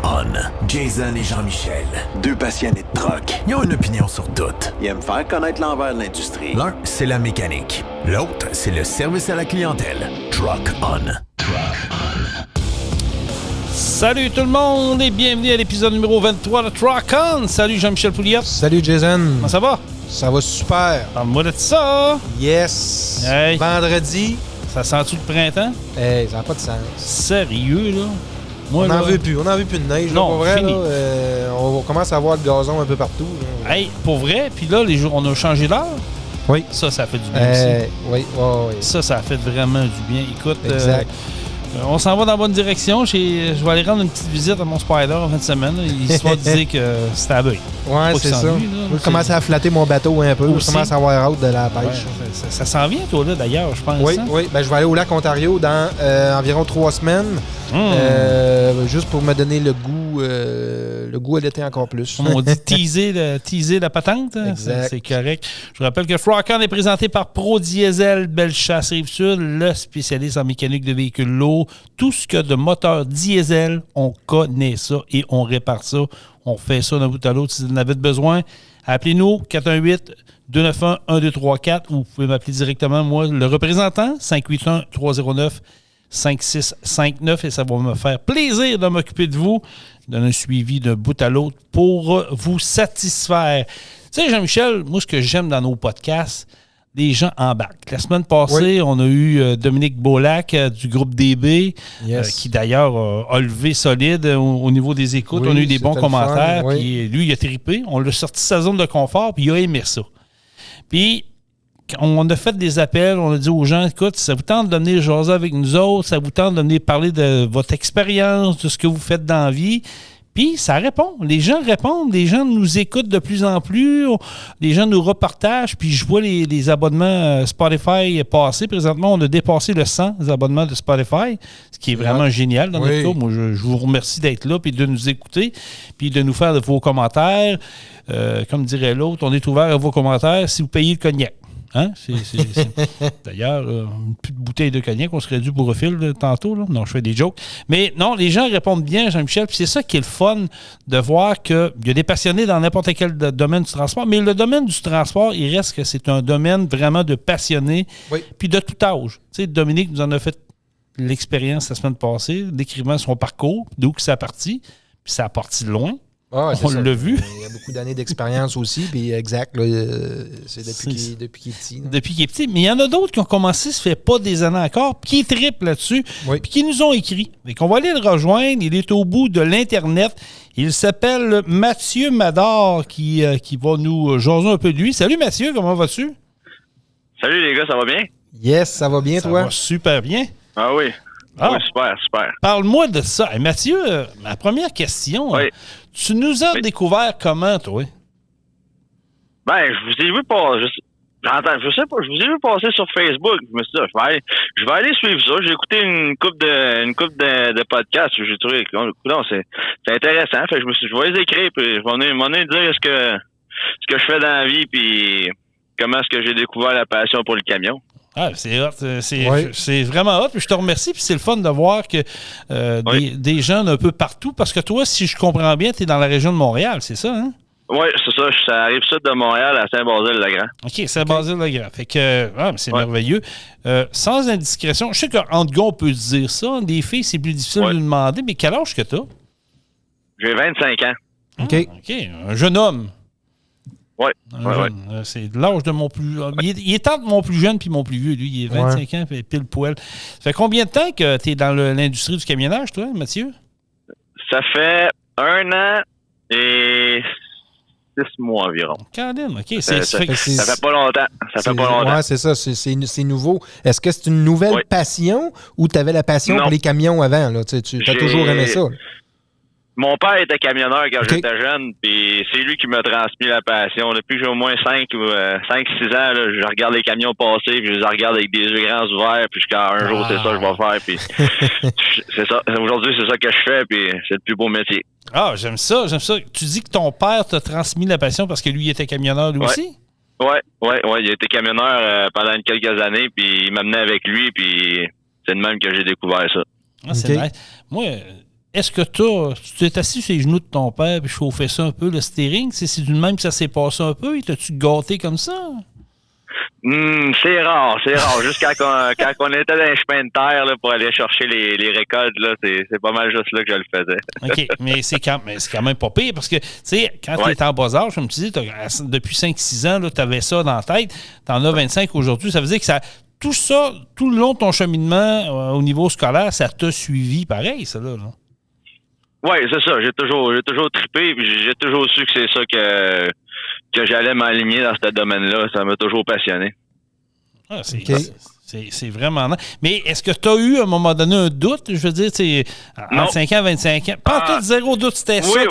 On. Jason et Jean-Michel, deux passionnés de truck. Ils ont une opinion sur tout. Ils aiment faire connaître l'envers de l'industrie. L'un, c'est la mécanique. L'autre, c'est le service à la clientèle. Truck On. Salut tout le monde et bienvenue à l'épisode numéro 23 de Truck On. Salut Jean-Michel Pouliot. Salut Jason. Comment ça va? Ça va super. Parle-moi de ça. Yes. Hey. Vendredi. Ça sent-tu le printemps? Hey, ça n'a pas de sens. Sérieux, là? Moi, on n'en veut plus. On n'en veut plus de neige. Non, là, pour vrai, fini. là, on commence à voir le gazon un peu partout. Là. Hey, pour vrai, puis là, les jours, on a changé d'heure. Oui. Ça fait du bien aussi. Oui. Ça a fait vraiment du bien. Écoute, exact. On s'en va dans la bonne direction. Je vais aller rendre une petite visite à mon Spider en fin de semaine, là, histoire de dire que c'était à beuil. Ouais, c'est ça. Je commence à flatter mon bateau un peu. Aussi. Je commence à avoir hâte de la pêche. Ouais, ça s'en vient, toi, là, d'ailleurs, je pense. Oui, hein? oui. Ben, je vais aller au lac Ontario dans environ 3 semaines. Juste pour me donner le goût à l'été encore plus. Comme on dit, teaser la patente. Exact. C'est correct. Je vous rappelle que Truck On est présenté par Pro Diesel Bellechasse Rive-Sud, le spécialiste en mécanique de véhicules lourds. Tout ce que de moteur diesel, on connaît ça et on répare ça. On fait ça d'un bout à l'autre. Si vous en avez besoin, appelez-nous 418-291-1234 ou vous pouvez m'appeler directement, moi, le représentant, 581-309-5659 et ça va me faire plaisir de m'occuper de vous, donner un suivi d'un bout à l'autre pour vous satisfaire. Tu sais, Jean-Michel, moi, ce que j'aime dans nos podcasts, les gens embarquent. La semaine passée, on a eu Dominique Beaulac du groupe DB, qui d'ailleurs a levé solide au niveau des écoutes. On a eu des bons commentaires. Puis lui, il a trippé. On l'a sorti de sa zone de confort, puis il a aimé ça. Puis, on a fait des appels, on a dit aux gens, écoute, ça vous tente de venir jaser avec nous autres, ça vous tente de venir parler de votre expérience, de ce que vous faites dans la vie. Puis, ça répond. Les gens répondent. Les gens nous écoutent de plus en plus. Les gens nous repartagent. Puis, je vois les abonnements Spotify passer. Présentement, on a dépassé le 100 abonnements de Spotify, ce qui est vraiment génial dans notre cas. Moi, je vous remercie d'être là puis de nous écouter puis de nous faire de vos commentaires. Comme dirait l'autre, on est ouvert à vos commentaires si vous payez le cognac. Hein? D'ailleurs, une petite bouteille de cognac, on serait dû pour refil tantôt. Là. Non, je fais des jokes. Mais non, les gens répondent bien, Jean-Michel. Puis c'est ça qui est le fun de voir qu'il y a des passionnés dans n'importe quel domaine du transport. Mais le domaine du transport, il reste que c'est un domaine vraiment de passionnés. Puis de tout âge. Tu sais, Dominique nous en a fait l'expérience la semaine passée, décrivant son parcours, d'où que ça a parti. Puis ça a parti de loin. Ah, on l'a vu. Il y a beaucoup d'années d'expérience aussi, puis exact, là, c'est depuis qu'il est petit. Là. Depuis qu'il est petit. Mais il y en a d'autres qui ont commencé, ça fait pas des années encore, puis qui trippent là-dessus, puis qui nous ont écrit. Et qu'on va aller le rejoindre. Il est au bout de l'Internet. Il s'appelle Mathieu Mador, qui va nous jaser un peu de lui. Salut Mathieu, comment vas-tu? Salut les gars, ça va bien? Yes, ça va bien, toi? Ça va super bien. Ah oui. Ah oui, super. Parle-moi de ça. Hey, Mathieu, ma première question, tu nous as découvert comment, toi? Ben, je vous ai vu passer. Je sais pas, je vous ai vu passer sur Facebook. Je me suis dit, je vais aller suivre ça. J'ai écouté une couple de podcasts. J'ai trouvé, non, c'est intéressant. Fait que je me suis dit, je vais les écrire, puis je vais m'en dire ce que je fais dans la vie, puis comment est-ce que j'ai découvert la passion pour le camion. Ah, c'est hot. C'est vraiment hot. Puis je te remercie. Puis c'est le fun de voir que des gens d'un peu partout. Parce que toi, si je comprends bien, tu es dans la région de Montréal, c'est ça, hein? Oui, c'est ça. Ça arrive sud de Montréal à Saint-Basile-le-Grand. OK, Saint-Basile-le-Grand. Fait que c'est merveilleux. Sans indiscrétion, je sais qu'entre gars, on peut se dire ça. Des filles, c'est plus difficile de nous demander. Mais quel âge que tu as? J'ai 25 ans. OK. Un jeune homme. Oui. C'est l'âge de mon plus... Il est entre mon plus jeune puis mon plus vieux. Lui, il est 25 ans, pile poil. Ça fait combien de temps que tu es dans l'industrie du camionnage, toi, Mathieu? Ça fait 1 an et 6 mois environ. Caroline, OK. Ça fait pas longtemps. Oui, c'est ça. C'est nouveau. Est-ce que c'est une nouvelle passion ou tu avais la passion pour les camions avant? Là? Tu as toujours aimé ça? Mon père était camionneur quand j'étais jeune, puis c'est lui qui m'a transmis la passion. Depuis que j'ai au moins 5-6 ans, là, je regarde les camions passer, puis je les regarde avec des yeux grands ouverts, puis un jour, c'est ça que je vais faire, puis c'est ça. Aujourd'hui, c'est ça que je fais, puis c'est le plus beau métier. Ah, j'aime ça. Tu dis que ton père t'a transmis la passion parce que lui, il était camionneur lui aussi? Oui. Il a été camionneur pendant quelques années, puis il m'amenait avec lui, puis c'est de même que j'ai découvert ça. Ah, c'est nice. Moi, est-ce que tu t'es assis sur les genoux de ton père et chauffais ça un peu, le steering? C'est du même que ça s'est passé un peu? T'as-tu gâté comme ça? C'est rare. Juste quand on était dans les chemins de terre là, pour aller chercher les récoltes, là, c'est pas mal juste là que je le faisais. OK, mais c'est quand même pas pire parce que, tu sais, quand tu es en bas âge, comme tu dis, depuis 5-6 ans, tu avais ça dans la tête, tu en as 25 aujourd'hui, ça veut dire que tout ça, tout le long de ton cheminement au niveau scolaire, ça t'a suivi pareil, ça là. Oui, c'est ça. J'ai toujours trippé, puis j'ai toujours su que c'est ça que j'allais m'aligner dans ce domaine-là. Ça m'a toujours passionné. Ah, c'est vraiment... Mais est-ce que tu as eu, à un moment donné, un doute? Je veux dire, entre 5 ans et 25 ans. Pas tout zéro doute, c'était ça. Oui,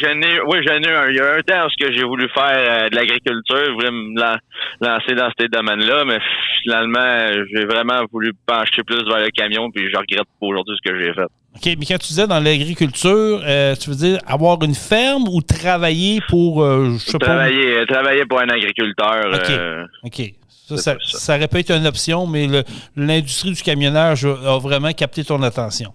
j'en ai eu un. Il y a un temps où j'ai voulu faire de l'agriculture, je voulais me lancer dans ces domaines-là, mais finalement, j'ai vraiment voulu pencher plus vers le camion, puis je regrette pas aujourd'hui ce que j'ai fait. OK, mais quand tu disais dans l'agriculture, tu veux dire avoir une ferme ou travailler pour, Travailler pour un agriculteur. OK. Ça aurait pu être une option, mais l'industrie du camionnage a vraiment capté ton attention.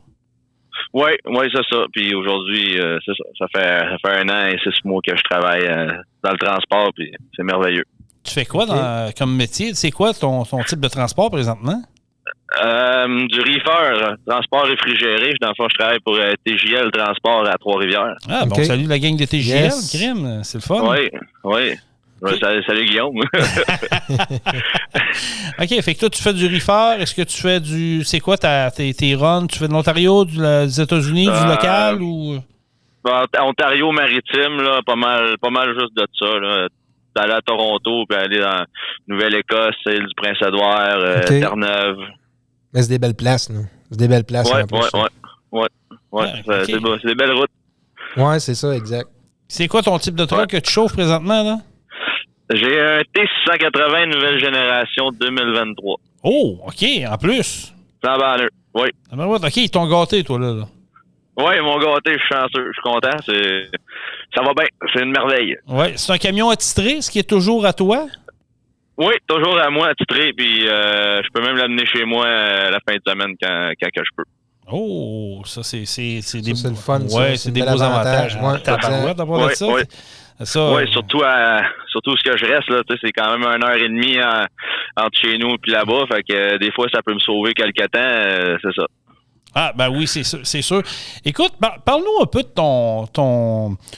Oui, c'est ça. Puis aujourd'hui, c'est ça. Ça fait 1 an et 6 mois que je travaille dans le transport, puis c'est merveilleux. Tu fais quoi comme métier? C'est quoi ton type de transport présentement? Du reefer, transport réfrigéré. Dans le fond, je travaille pour TJL Transport à Trois-Rivières. Ah, bon, salut la gang de TJL, crime, c'est le fun. Oui. Salut Guillaume. OK, fait que toi, tu fais du reefer. Est-ce que tu fais c'est quoi tes runs? Tu fais de l'Ontario, des États-Unis, du local ou... Ontario maritime, là, pas mal juste de ça, là. D'aller à Toronto, puis aller dans Nouvelle-Écosse, île du Prince-Édouard, Terre-Neuve. Mais c'est des belles places, là. C'est des belles places. Ouais. C'est des belles routes. Ouais, c'est ça, exact. C'est quoi ton type de truck que tu chauffes présentement, là? J'ai un T680 nouvelle génération 2023. Oh, OK, en plus. Sans banlieue, oui. OK, ils t'ont gâté, toi, là. Oui, ils m'ont gâté, je suis chanceux, je suis content. Ça va bien, c'est une merveille. Oui, c'est un camion attitré, ce qui est toujours à toi? Oui, toujours à moi attitré, puis je peux même l'amener chez moi la fin de semaine quand que je peux. Oh, ça, c'est le fun. Oui, c'est des beaux avantages. D'avoir ça. Oui, surtout ce que je reste, là, c'est quand même 1h30 entre chez nous et là-bas. Fait que des fois, ça peut me sauver quelque temps. C'est ça. Ah, ben oui, c'est sûr. Écoute, parle-nous un peu de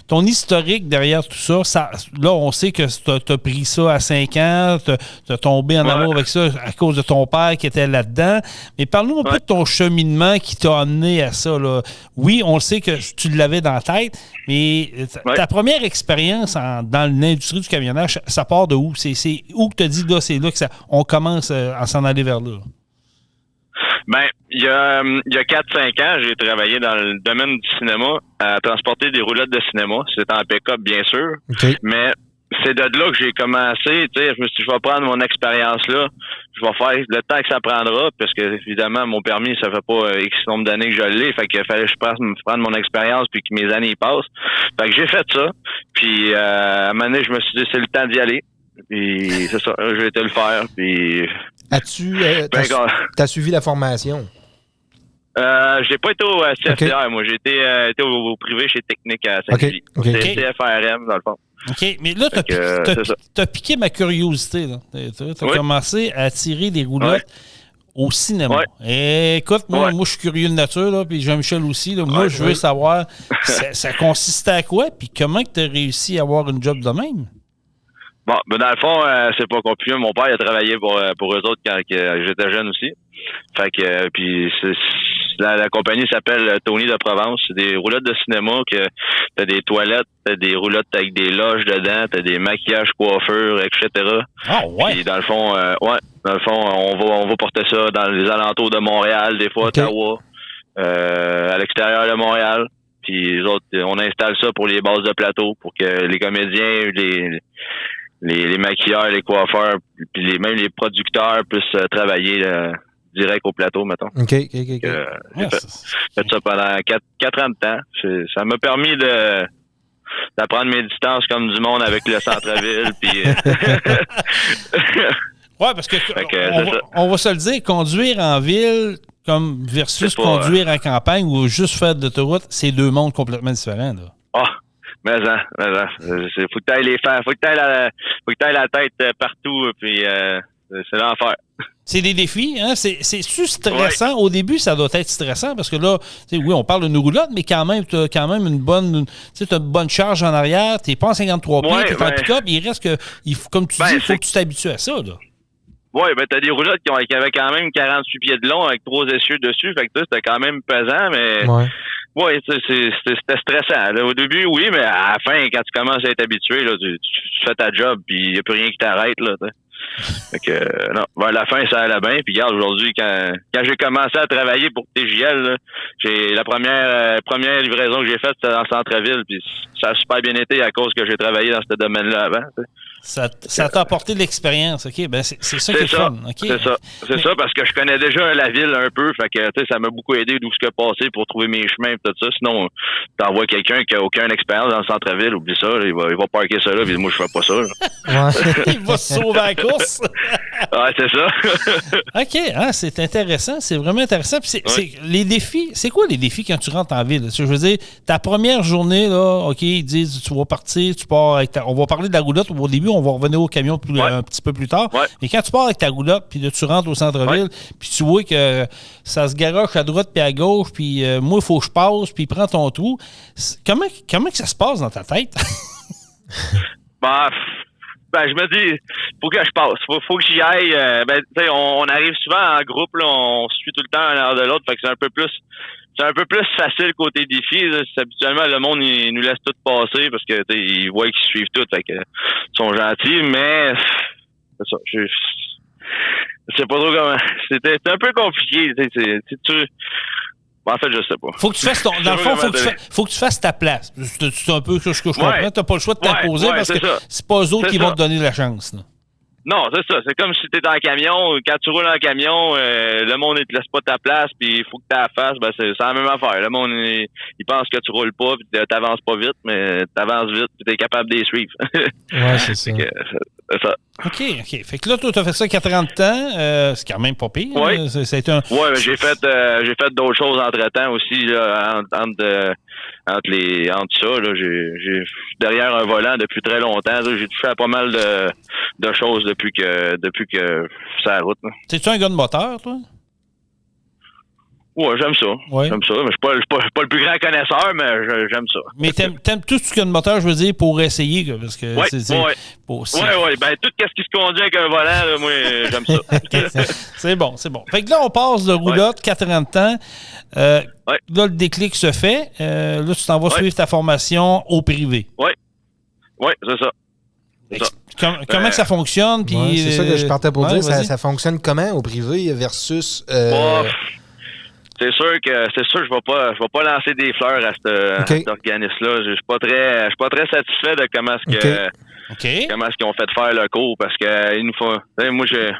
ton historique derrière tout ça. Là, on sait que tu as pris ça à 5 ans, tu as tombé en amour avec ça à cause de ton père qui était là-dedans. Mais parle-nous un peu de ton cheminement qui t'a amené à ça, là. Oui, on le sait que tu l'avais dans la tête, mais ta première expérience dans l'industrie du camionnage, ça part de où? C'est où que tu as dit, là, c'est là que on commence à s'en aller vers là? Ben, il y a 4-5 ans, j'ai travaillé dans le domaine du cinéma, à transporter des roulottes de cinéma. C'était en pick-up, bien sûr. Okay. Mais c'est de là que j'ai commencé. Tu sais, je me suis dit, je vais prendre mon expérience là. Je vais faire le temps que ça prendra, parce que, évidemment, mon permis, ça fait pas X nombre d'années que je l'ai. Fait qu'il fallait que je prenne mon expérience puis que mes années passent. Fait que j'ai fait ça. Puis, à un moment donné, je me suis dit, c'est le temps d'y aller. Puis, c'est ça. Je vais te le faire. Puis... T'as suivi la formation? J'ai pas été au CFTR, moi. J'ai été au privé chez Technique à Saint-Louis. C'est CFRM, dans le fond. OK, mais là, t'as piqué ma curiosité. T'as commencé à tirer des roulottes au cinéma. Et écoute, moi, je suis curieux de nature, là, puis Jean-Michel aussi. Là, moi, je veux savoir, ça consistait à quoi, puis comment tu as réussi à avoir une job de même? Bon, ben dans le fond, c'est pas compliqué. Mon père il a travaillé pour eux autres quand j'étais jeune aussi. Fait que puis la compagnie s'appelle Tony de Provence. C'est des roulottes de cinéma que t'as des toilettes, t'as des roulottes avec des loges dedans, t'as des maquillages, coiffures, etc. Ah ouais. Puis dans le fond, on va porter ça dans les alentours de Montréal, des fois Ottawa, à l'extérieur de Montréal. Puis les autres, on installe ça pour les bases de plateau pour que les comédiens, les maquilleurs, les coiffeurs, puis même les producteurs puissent travailler direct au plateau, mettons. OK. J'ai fait ça pendant 4 ans de temps. Ça m'a permis d'apprendre mes distances comme du monde avec le centre-ville. Puis ouais, parce que on va se le dire, conduire en ville, comme versus C'est pas, conduire en campagne ou juste faire de l'autoroute, c'est deux mondes complètement différents, là. Mais faut que t'ailles les faire, faut que t'ailles la tête partout, puis c'est l'enfer. C'est des défis, hein? C'est-tu stressant? Au début, ça doit être stressant parce que là, oui, on parle d'une roulotte, mais quand même, tu as quand même une bonne charge en arrière. Tu n'es pas en 53 pieds, tu es en pick-up. Il reste que, comme tu dis, il faut que tu t'habitues à ça, là. Oui, ben t'as des roulottes qui avaient quand même 48 pieds de long avec 3 essieux dessus. Fait que c'était quand même pesant, mais c'était stressant. Là, au début, oui, mais à la fin, quand tu commences à être habitué, là, tu fais ta job, puis il n'y a plus rien qui t'arrête, là. Fait que non, vers la fin, ça allait bien. Puis regarde, aujourd'hui, quand j'ai commencé à travailler pour TJL, là, j'ai la première livraison que j'ai faite, c'était dans le centre-ville. Puis ça a super bien été à cause que j'ai travaillé dans ce domaine-là avant. Ça t'a apporté de l'expérience, OK? Ben c'est ça qui est fun, OK? C'est ça, parce que je connais déjà la ville un peu, fait que, tu sais, ça m'a beaucoup aidé d'où ce que passer pour trouver mes chemins et tout ça. Sinon, t'envoies quelqu'un qui a aucune expérience dans le centre-ville, oublie ça, là, il va parker ça là, puis moi, je fais pas ça, là. Il va se sauver à la course. Ouais, c'est ça. OK, c'est intéressant, c'est vraiment intéressant. Puis les défis, c'est quoi les défis quand tu rentres en ville? Je veux dire, ta première journée, là, OK, ils disent, tu vas partir, tu pars avec on va parler de la roulotte au début, on va revenir au camion un petit peu plus tard. Ouais. Et quand tu pars avec ta roulotte, puis là, tu rentres au centre-ville, puis tu vois que ça se garoche à droite puis à gauche, puis moi, il faut que je passe, puis prends ton trou. Comment que ça se passe dans ta tête? Je me dis, faut que je passe. Faut que j'y aille. Tu sais, on arrive souvent en groupe, là, on se suit tout le temps l'un de l'autre, fait que c'est un peu plus facile côté défi. Là. Habituellement, le monde, il nous laisse tout passer parce que ils voient qu'ils suivent tout, fait que ils sont gentils, mais c'est ça. Je sais pas trop comment. C'était un peu compliqué. En fait, je sais pas. Faut que tu fasses dans le fond, faut que tu fasses ta place. C'est un peu ce que je comprends. T'as pas le choix de t'imposer parce que c'est pas eux autres qui vont te donner la chance. Là. Non, c'est ça. C'est comme si t'es dans un camion. Quand tu roules en camion, le monde, il te laisse pas ta place, puis il faut que tu la fasses. Ben, c'est la même affaire. Le monde, il pense que tu roules pas, puis t'avances pas vite, mais t'avances vite, puis t'es capable de les suivre. Ouais, c'est ça. C'est ça. OK. Fait que là, toi, t'as fait ça 40 ans. C'est quand même pas pire. Oui. Ouais, mais j'ai fait d'autres choses entre-temps aussi, là, entre ça, là, j'ai derrière un volant depuis très longtemps. Là, j'ai touché à pas mal de choses depuis que c'est la route. T'es-tu un gars de moteur, toi? Ouais, j'aime ça. Ouais. J'aime ça. Mais je suis pas le plus grand connaisseur, mais j'aime ça. Mais t'aimes tout ce qu'il y a de moteur, je veux dire, pour essayer, parce que ouais. Ben, tout ce qui se conduit avec un volant, là, moi, j'aime ça. Okay. C'est bon. Fait que là, on passe de roulotte, 40 ans. Là, le déclic se fait. Là, tu t'en vas suivre ta formation au privé. Oui, c'est ça. Comment que ça fonctionne? Puis, c'est ça que je partais pour dire. Ça fonctionne comment au privé versus... C'est sûr que je vais pas lancer des fleurs à cet organisme-là. Je suis pas très satisfait de comment est-ce qu'ils ont fait faire le cours parce que une fois, moi je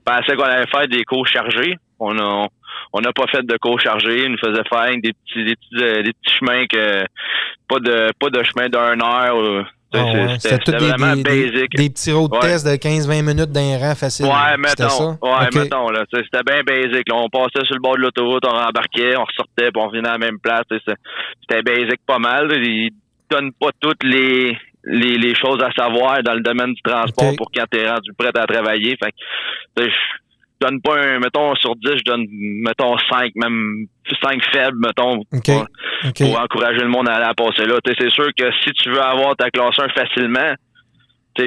pensais qu'on allait faire des cours chargés. On n'a pas fait de cours chargés. Ils nous faisaient faire des petits chemins que pas de chemin d'1 heure. C'était vraiment basic. Des petits road tests de 15-20 minutes d'un rang facile. Ouais, mettons. Là, c'était bien basic. Là, on passait sur le bord de l'autoroute, on rembarquait, on ressortait, puis on revenait à la même place. C'était basic pas mal. Ils donnent pas toutes les choses à savoir dans le domaine du transport pour quand t'es rendu prêt à travailler. Fait que, je donne pas mettons, sur 10, je donne, mettons, 5, même 5 faibles, mettons, pour encourager le monde à aller à passer là. C'est sûr que si tu veux avoir ta classe 1 facilement,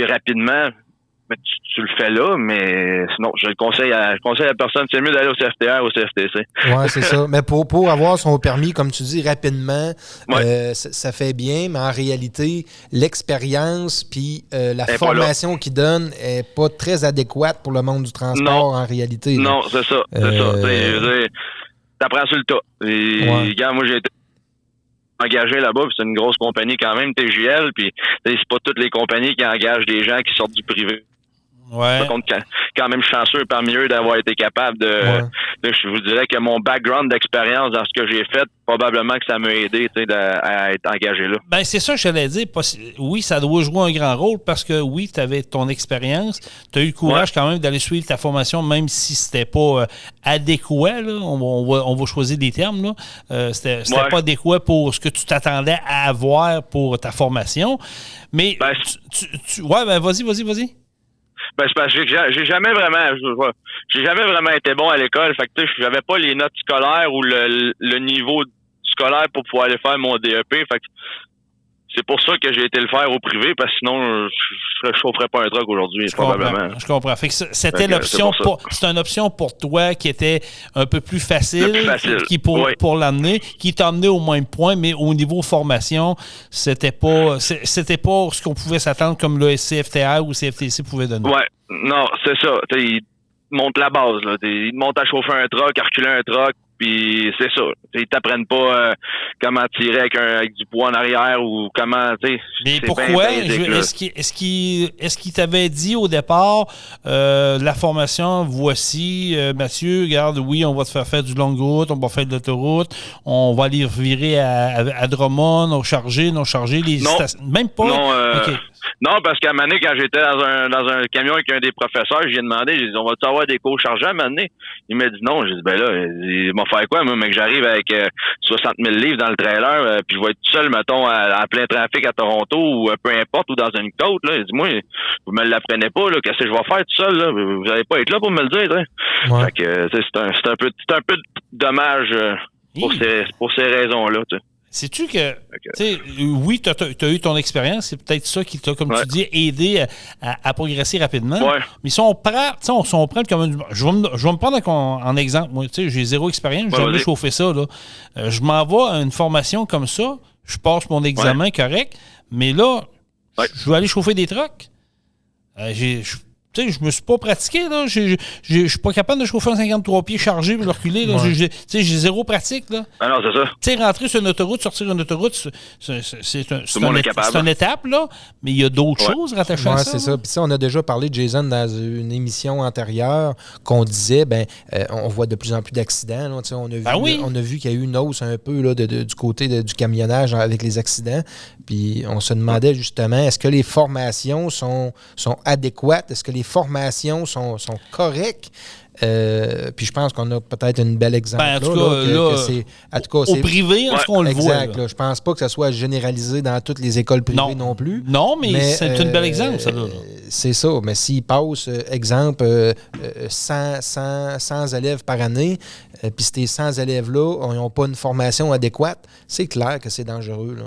rapidement, mais tu le fais là, mais sinon, je conseille à personne, c'est mieux d'aller au CFTR ou au CFTC. Oui, c'est ça. Mais pour avoir son permis, comme tu dis, rapidement, ça fait bien, mais en réalité, l'expérience puis la formation qu'ils donnent est pas très adéquate pour le monde du transport en réalité. Non, c'est ça. T'apprends sur le tas. Regarde, moi, j'ai été engagé là-bas, puis c'est une grosse compagnie quand même, TJL, puis c'est pas toutes les compagnies qui engagent des gens qui sortent du privé. Ouais. Par contre, quand même chanceux parmi eux d'avoir été capable de... Je vous dirais que mon background d'expérience dans ce que j'ai fait, probablement que ça m'a aidé à être engagé là. Ben c'est ça que j'allais dire. Oui, ça doit jouer un grand rôle parce que oui, tu avais ton expérience. Tu as eu le courage quand même d'aller suivre ta formation, même si c'était pas adéquat. Là. On va choisir des termes. Là. C'était pas adéquat pour ce que tu t'attendais à avoir pour ta formation. Mais vas-y. Ben, c'est parce que j'ai jamais vraiment été bon à l'école. Fait que, tu sais, j'avais pas les notes scolaires ou le niveau scolaire pour pouvoir aller faire mon DEP. Fait que c'est pour ça que j'ai été le faire au privé, parce que sinon, je chaufferais pas un truck aujourd'hui, probablement. Je comprends. Fait que c'était l'option c'est une option pour toi qui était un peu plus facile, pour l'amener, qui t'a amené au même point, mais au niveau formation, c'était pas ce qu'on pouvait s'attendre comme le CFTR ou CFTC pouvait donner. Ouais, non, c'est ça. Il monte la base, là. Il monte à chauffer un truck, à reculer un truck, puis c'est ça. Ils t'apprennent pas comment tirer avec du poids en arrière ou comment, tu sais. Mais pourquoi? Est-ce qu'il t'avait dit au départ, la formation, voici, Mathieu, regarde, oui, on va te faire du longue route, on va faire de l'autoroute, on va aller virer à Drummond, non charger les stations. Même pas? Non, okay. Non, parce qu'à un moment donné, quand j'étais dans un camion avec un des professeurs, j'ai demandé, j'ai dit, on va-tu avoir des cours chargeants à un moment donné? Il m'a dit non. J'ai dit, ben là, il m'a fait quoi, moi, mais que j'arrive avec 60 000 livres dans le trailer, puis je vais être tout seul, mettons, à plein trafic à Toronto ou peu importe, ou dans une côte, là. Il dit, moi, vous me l'apprenez pas, là, qu'est-ce que je vais faire tout seul, là? Vous allez pas être là pour me le dire, hein? Fait que, c'est un peu dommage pour ces raisons-là, tu sais. Sais-tu que, oui, tu as eu ton expérience, c'est peut-être ça qui t'a, comme tu dis, aidé à progresser rapidement. Ouais. Mais si on prend comme je vais me prendre en exemple. Moi, j'ai zéro expérience, j'ai jamais chauffé ça. Là. Je m'en vais à une formation comme ça, je passe mon examen correct, mais là, je vais aller chauffer des trucks. Je me suis pas pratiqué, là. Je suis pas capable de chauffer un 53 pieds chargé et le reculer. Là. J'ai zéro pratique. Là. Ah non, c'est ça. Rentrer sur une autoroute, sortir une autoroute, c'est une étape, là, mais il y a d'autres choses rattachées à ça. C'est ça. Puis ça, on a déjà parlé, Jason, dans une émission antérieure, qu'on disait, on voit de plus en plus d'accidents. Là, on a vu qu'il y a eu une hausse un peu là, du côté du camionnage avec les accidents. Puis on se demandait justement, est-ce que les formations sont adéquates? Est-ce que les formations sont correctes? Puis je pense qu'on a peut-être un bel exemple au privé, en tout cas, on le voit. Exact. Là, je pense pas que ça soit généralisé dans toutes les écoles privées non plus. Non, mais c'est un bel exemple, ça. C'est ça. Mais s'ils passent, exemple, 100 élèves par année, puis ces 100 élèves-là n'ont pas une formation adéquate, c'est clair que c'est dangereux. Là.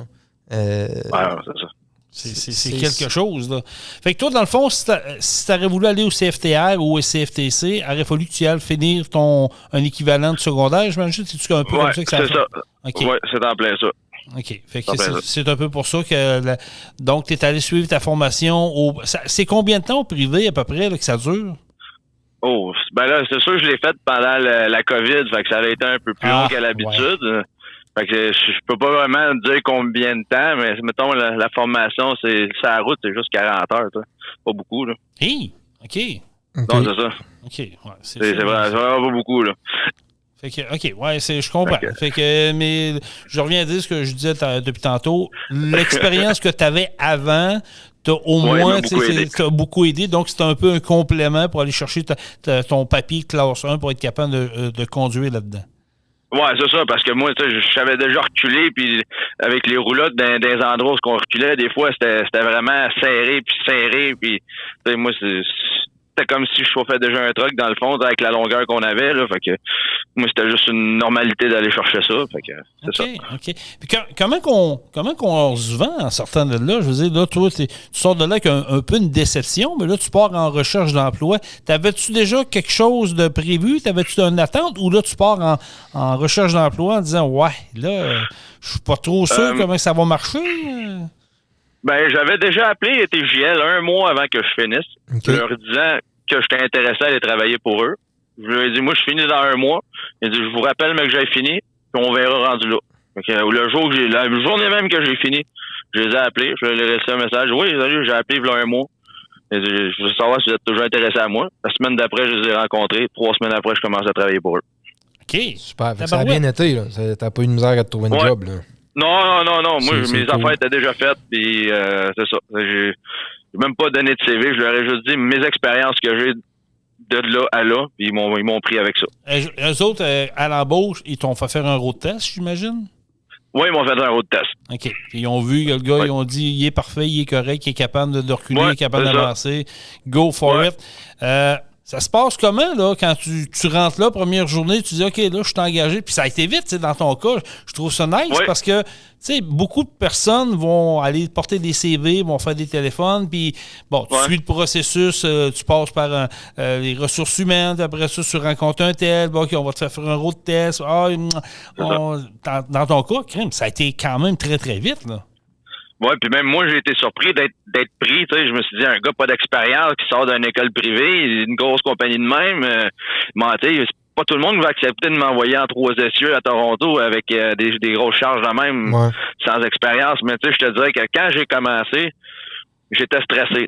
C'est ça. C'est quelque chose, là. Fait que toi, dans le fond, si tu aurais voulu aller au CFTR ou au CFTC, il aurait fallu que tu ailles finir un équivalent de secondaire, j'imagine. C'est-tu un peu comme ça que ça c'est ça. Okay. Oui, c'est en plein ça. OK. Fait que c'est un peu pour ça que... Donc, tu es allé suivre ta formation. C'est combien de temps au privé, à peu près, là, que ça dure? Oh, ben là, c'est sûr que je l'ai fait pendant la COVID, fait que ça avait été un peu plus long qu'à l'habitude. Ouais. Fait que je peux pas vraiment dire combien de temps, mais mettons, la formation, c'est la route, c'est juste 40 heures, toi. Pas beaucoup, là. Hey! OK. Non, c'est ça. OK. Ouais, c'est vraiment pas beaucoup, là. Fait que, OK, ouais, je comprends. Fait que, mais je reviens à dire ce que je disais depuis tantôt. L'expérience que tu avais avant, t'as au moins beaucoup aidé. Donc, c'est un peu un complément pour aller chercher ton papier classe 1 pour être capable de conduire là-dedans. Ouais, c'est ça, parce que moi, tu sais, je savais déjà reculer, puis avec les roulottes dans des endroits où on reculait, des fois, c'était vraiment serré, puis tu sais, moi, c'était comme si je chauffais déjà un truck, dans le fond, avec la longueur qu'on avait, là, fait que moi, c'était juste une normalité d'aller chercher ça, fait que c'est ça. OK. Puis comment qu'on se vend en sortant de là? Je veux dire, là, toi, tu sors de là avec un peu une déception, mais là, tu pars en recherche d'emploi. T'avais-tu déjà quelque chose de prévu? T'avais-tu une attente? Ou là, tu pars en recherche d'emploi en disant, ouais, là, je suis pas trop sûr comment ça va marcher? Ben, j'avais déjà appelé TJL 1 mois avant que je finisse, leur disant que j'étais intéressé à aller travailler pour eux. Je lui ai dit, moi, je finis dans 1 mois. Il a dit, je vous rappelle, mais que j'ai fini, puis on verra rendu là. Le jour la journée même que j'ai fini, je les ai appelés, je leur ai laissé un message. Oui, salut, j'ai appelé il y a 1 mois. Je veux savoir si vous êtes toujours intéressé à moi. La semaine d'après, je les ai rencontrés. 3 semaines après, je commence à travailler pour eux. OK. Super. Ça a bien été, là. T'as pas eu de misère à te trouver une job, là. Non. Moi, mes affaires étaient déjà faites, puis c'est ça. J'ai même pas donné de CV. Je leur ai juste dit mes expériences que j'ai de là à là, puis ils m'ont pris avec ça. Eux autres, à l'embauche, ils t'ont fait faire un road test, j'imagine? Oui, ils m'ont fait un road test. OK. Puis ils ont vu, le gars, ils ont dit, il est parfait, il est correct, il est capable de reculer, il est capable d'avancer. Go for it. Ça se passe comment, là, quand tu rentres là, première journée, tu dis, OK, là, je suis engagé. Puis ça a été vite, tu sais, dans ton cas. Je trouve ça nice parce que, tu sais, beaucoup de personnes vont aller porter des CV, vont faire des téléphones, puis, bon, tu suis le processus, tu passes par les ressources humaines, puis après ça, tu rencontres un tel, bon, OK, on va te faire un road test. Dans ton cas, crime, ça a été quand même très, très vite, là. Oui, puis même moi, j'ai été surpris d'être pris. Tu sais, je me suis dit, un gars pas d'expérience qui sort d'une école privée, une grosse compagnie de même, c'est pas tout le monde qui va accepter de m'envoyer en 3 essieux à Toronto avec des grosses charges de même, sans expérience. Mais tu sais, je te dirais que quand j'ai commencé, j'étais stressé.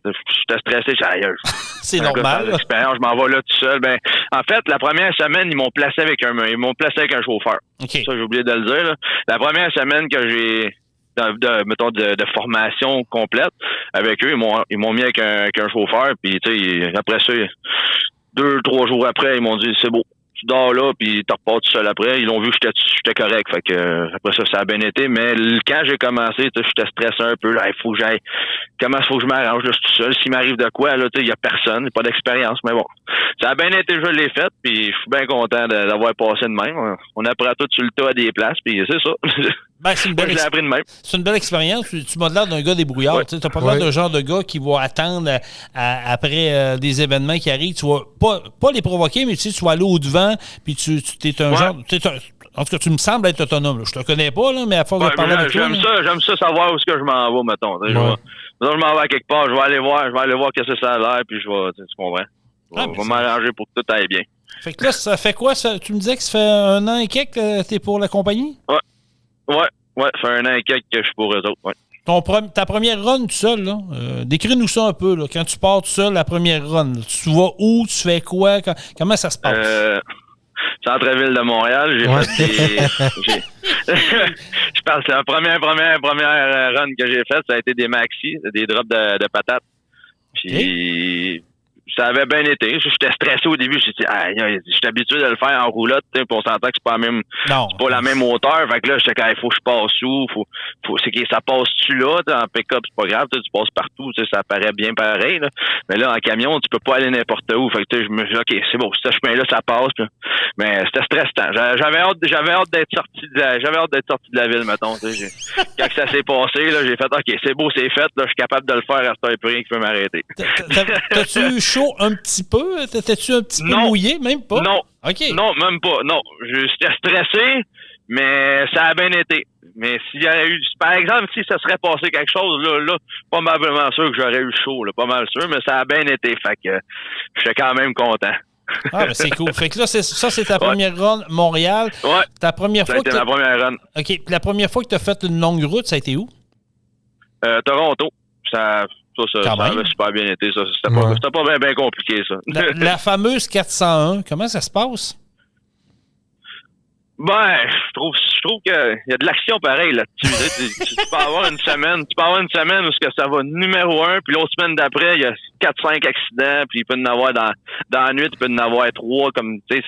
J'ai ailleurs. C'est normal. Sans expérience, je m'en vais là tout seul. Ben, en fait, la première semaine, ils m'ont placé avec un chauffeur. Okay. Ça, j'ai oublié de le dire, là. La première semaine que j'ai de formation complète avec eux, ils m'ont mis avec un chauffeur, puis tu sais, après ça, 2-3 jours après, ils m'ont dit c'est beau, tu dors là, puis tu repars tout seul après. Ils l'ont vu que j'étais correct, fait que après ça a bien été, mais quand j'ai commencé, j'étais stressé un peu, là, il faut que j'aille, comment faut que je m'arrange, là, je suis tout seul, s'il m'arrive de quoi, là, tu sais, il y a personne, pas d'expérience, mais bon, ça a bien été, je l'ai fait, puis je suis bien content d'avoir passé de même. On apprend tout sur le tas à des places, puis c'est ça. Ben, c'est une belle expérience. Tu m'as l'air d'un gars débrouillard. Tu n'as pas l'air d'un genre de gars qui va attendre après des événements qui arrivent. Tu vas pas les provoquer, mais tu vas aller au-devant. Puis tu es un genre. En tout cas, tu me sembles être autonome. Là. Je te connais pas, là, mais à force de parler avec toi. J'aime ça savoir où est-ce que je m'en vais, mettons. Je m'en vais à quelque part. Je vais aller voir qu'est-ce que ça a l'air. Puis tu comprends. Je vais m'arranger pour que tout aille bien. Fait que là, ça fait quoi? Tu me disais que ça fait 1 an et quelques que tu es pour la compagnie? Ouais, ça fait 1 an et quelques que je suis pour eux autres, ouais. Ta première run tout seul, là, décris-nous ça un peu, là. Quand tu pars tout seul, la première run, là, tu vas où, tu fais quoi, comment ça se passe? Centre-ville de Montréal, j'ai fait je pense que la première run que j'ai faite, ça a été des maxi, des drops de patates. Puis ça avait bien été. J'étais stressé au début. J'étais habitué de le faire en roulotte, puis on s'entend que c'est pas la même hauteur. Fait que là, j'étais il faut que je passe où? C'est que ça passe-tu là? En pick-up, c'est pas grave, tu passes partout, ça paraît bien pareil. Là. Mais là, en camion, tu peux pas aller n'importe où. Fait que je me dis, OK, c'est bon, ce chemin-là, ça passe. Puis, mais c'était stressant. J'avais hâte d'être sorti de la ville, mettons. Quand ça s'est passé, là, j'ai fait OK, c'est beau, c'est fait, là, je suis capable de le faire à ce temps rien qui peut m'arrêter. T'as-tu eu chaud un petit peu? T'étais-tu un petit peu mouillé? Même pas? Non. OK. Non, même pas. Non. J'étais stressé, mais ça a bien été. Mais s'il y avait eu, par exemple, si ça serait passé quelque chose, là, probablement sûr que j'aurais eu chaud, là, pas mal sûr, mais ça a bien été. Fait que j'étais quand même content. Ah, ben c'est cool. Fait que là, c'est ta première run Montréal. Ouais. Ta première fois. C'était ma première run. OK. Puis la première fois que tu as fait une longue route, ça a été où? Toronto. Ça avait super bien été. C'était pas bien compliqué, ça. La fameuse 401, comment ça se passe? Ben, je trouve qu'il y a de l'action pareille là-dessus. tu peux avoir une semaine où ça va numéro 1, puis l'autre semaine d'après, il y a 4-5 accidents, puis il peut y en avoir dans la nuit, il peut y en avoir 3, comme, tu sais,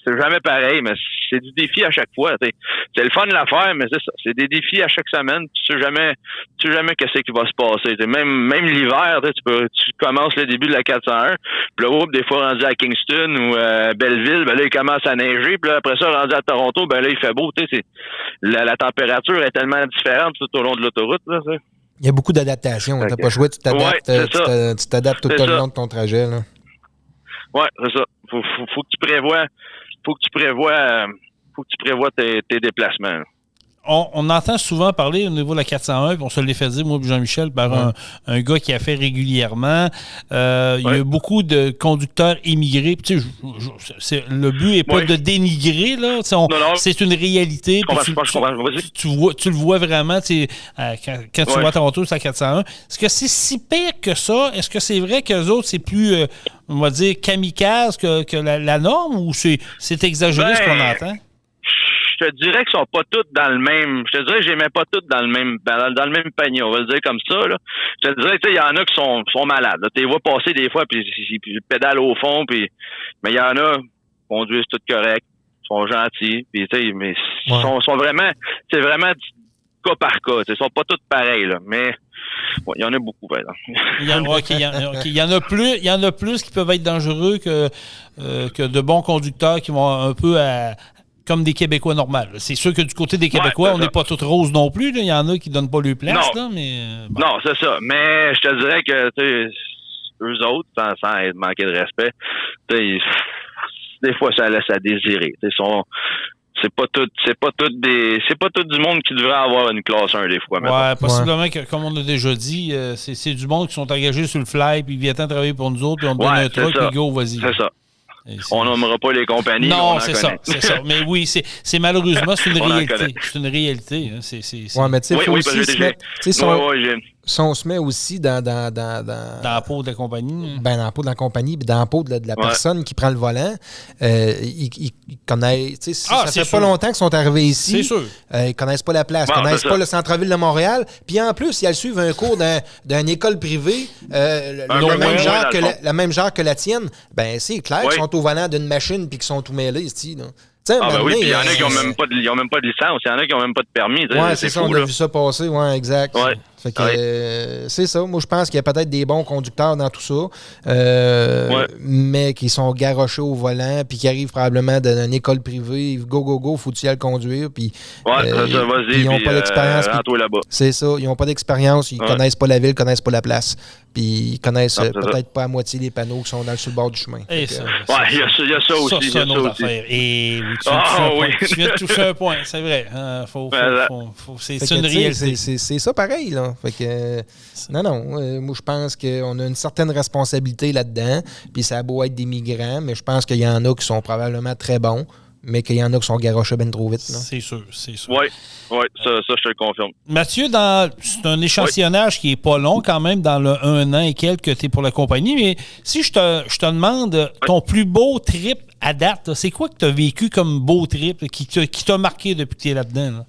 c'est jamais pareil, mais c'est du défi à chaque fois. T'sais. C'est le fun de la faire, mais c'est ça. C'est des défis à chaque semaine. Tu sais jamais qu'est-ce qui va se passer. T'sais. Même l'hiver, tu commences le début de la 401, puis là, des fois rendu à Kingston ou Belleville, ben là, il commence à neiger, puis là, après ça, rendu à Toronto, ben là, il fait beau. La température est tellement différente tout au long de l'autoroute. Là, il y a beaucoup d'adaptation. T'as pas le choix, tu t'adaptes, tu t'adaptes tout le long de ton trajet. Là. Ouais, c'est ça. Faut que tu prévois tes déplacements. On entend souvent parler au niveau de la 401, puis on se l'est fait dire, moi et Jean-Michel, par un gars qui a fait régulièrement. Il y a beaucoup de conducteurs immigrés. Tu sais, le but n'est pas de dénigrer, là. C'est une réalité. Tu le vois vraiment, quand tu vas à Toronto, c'est la 401. Est-ce que c'est si pire que ça? Est-ce que c'est vrai qu'eux autres, c'est plus, on va dire, kamikaze que la norme, ou c'est exagéré ce qu'on entend? Je te dirais qu'ils sont pas tous dans le même. Je te dirais que je les mets pas tous dans le même panier, on va le dire comme ça. Là. Je te dirais que il y en a qui sont malades. Tu les vois passer des fois, puis ils pédalent au fond, mais il y en a qui conduisent tout correct, sont gentils, puis mais sont vraiment, c'est vraiment du cas par cas. Ils sont pas tous pareils, là, mais il y en a beaucoup, par exemple. Il y en a plus qui peuvent être dangereux que de bons conducteurs qui vont un peu comme des Québécois normaux. C'est sûr que du côté des Québécois, on n'est pas toutes roses non plus. Il y en a qui ne donnent pas leur place. Là, mais, bon. Non, c'est ça. Mais je te dirais que eux autres, sans manquer de respect, des fois, ça laisse à désirer. C'est pas tout du monde qui devrait avoir une classe 1 des fois. Ouais, possiblement que, comme on a déjà dit, c'est du monde qui sont engagés sur le fly, puis ils viennent travailler pour nous autres, puis on te donne un truc, puis go, vas-y. C'est ça. On nommera pas les compagnies. Non, c'est ça. Mais oui, c'est malheureusement, c'est une réalité. C'est une réalité. Hein. Ouais, mais tu sais, il faut aussi se mettre... Si on se met aussi dans la peau de la compagnie. Dans la peau de la compagnie, puis dans la peau de la personne qui prend le volant, ils connaissent... Ça fait pas longtemps qu'ils sont arrivés ici. C'est sûr. Ils connaissent pas la place, connaissent pas le centre-ville de Montréal. Puis en plus, ils suivent un cours d'une école privée, le même genre que la tienne. Ben c'est clair qu'ils sont au volant d'une machine puis qu'ils sont tout mêlés ici. Oui, puis il y en a qui n'ont même pas de licence, il y en a qui n'ont même pas de permis. Oui, c'est ça, on a vu ça passer, exact. Ouais. Fait que c'est ça. Moi, je pense qu'il y a peut-être des bons conducteurs dans tout ça, mais qui sont garochés au volant, puis qui arrivent probablement d'une école privée. Go, faut-tu y aller conduire? Puis, vas-y, ils n'ont pas l'expérience. là-bas. C'est ça, ils n'ont pas d'expérience, ils connaissent pas la ville, connaissent pas la place. Puis ils connaissent peut-être pas à moitié les panneaux qui sont sur le bord du chemin. Et ça. Il y a ça aussi. C'est une autre affaire. Et tu viens de toucher un point, c'est vrai. C'est une réalité. C'est ça pareil, là. Fait que, moi, je pense qu'on a une certaine responsabilité là-dedans. Puis ça a beau être des migrants, mais je pense qu'il y en a qui sont probablement très bons, mais qu'il y en a qui sont garochés bien trop vite. Là. C'est sûr. Oui, ça, je te le confirme. Mathieu, c'est un échantillonnage qui n'est pas long quand même, dans le 1 an et quelques que tu es pour la compagnie, mais si je te demande ton plus beau trip à date, c'est quoi que tu as vécu comme beau trip qui t'a marqué depuis que tu es là-dedans? Là?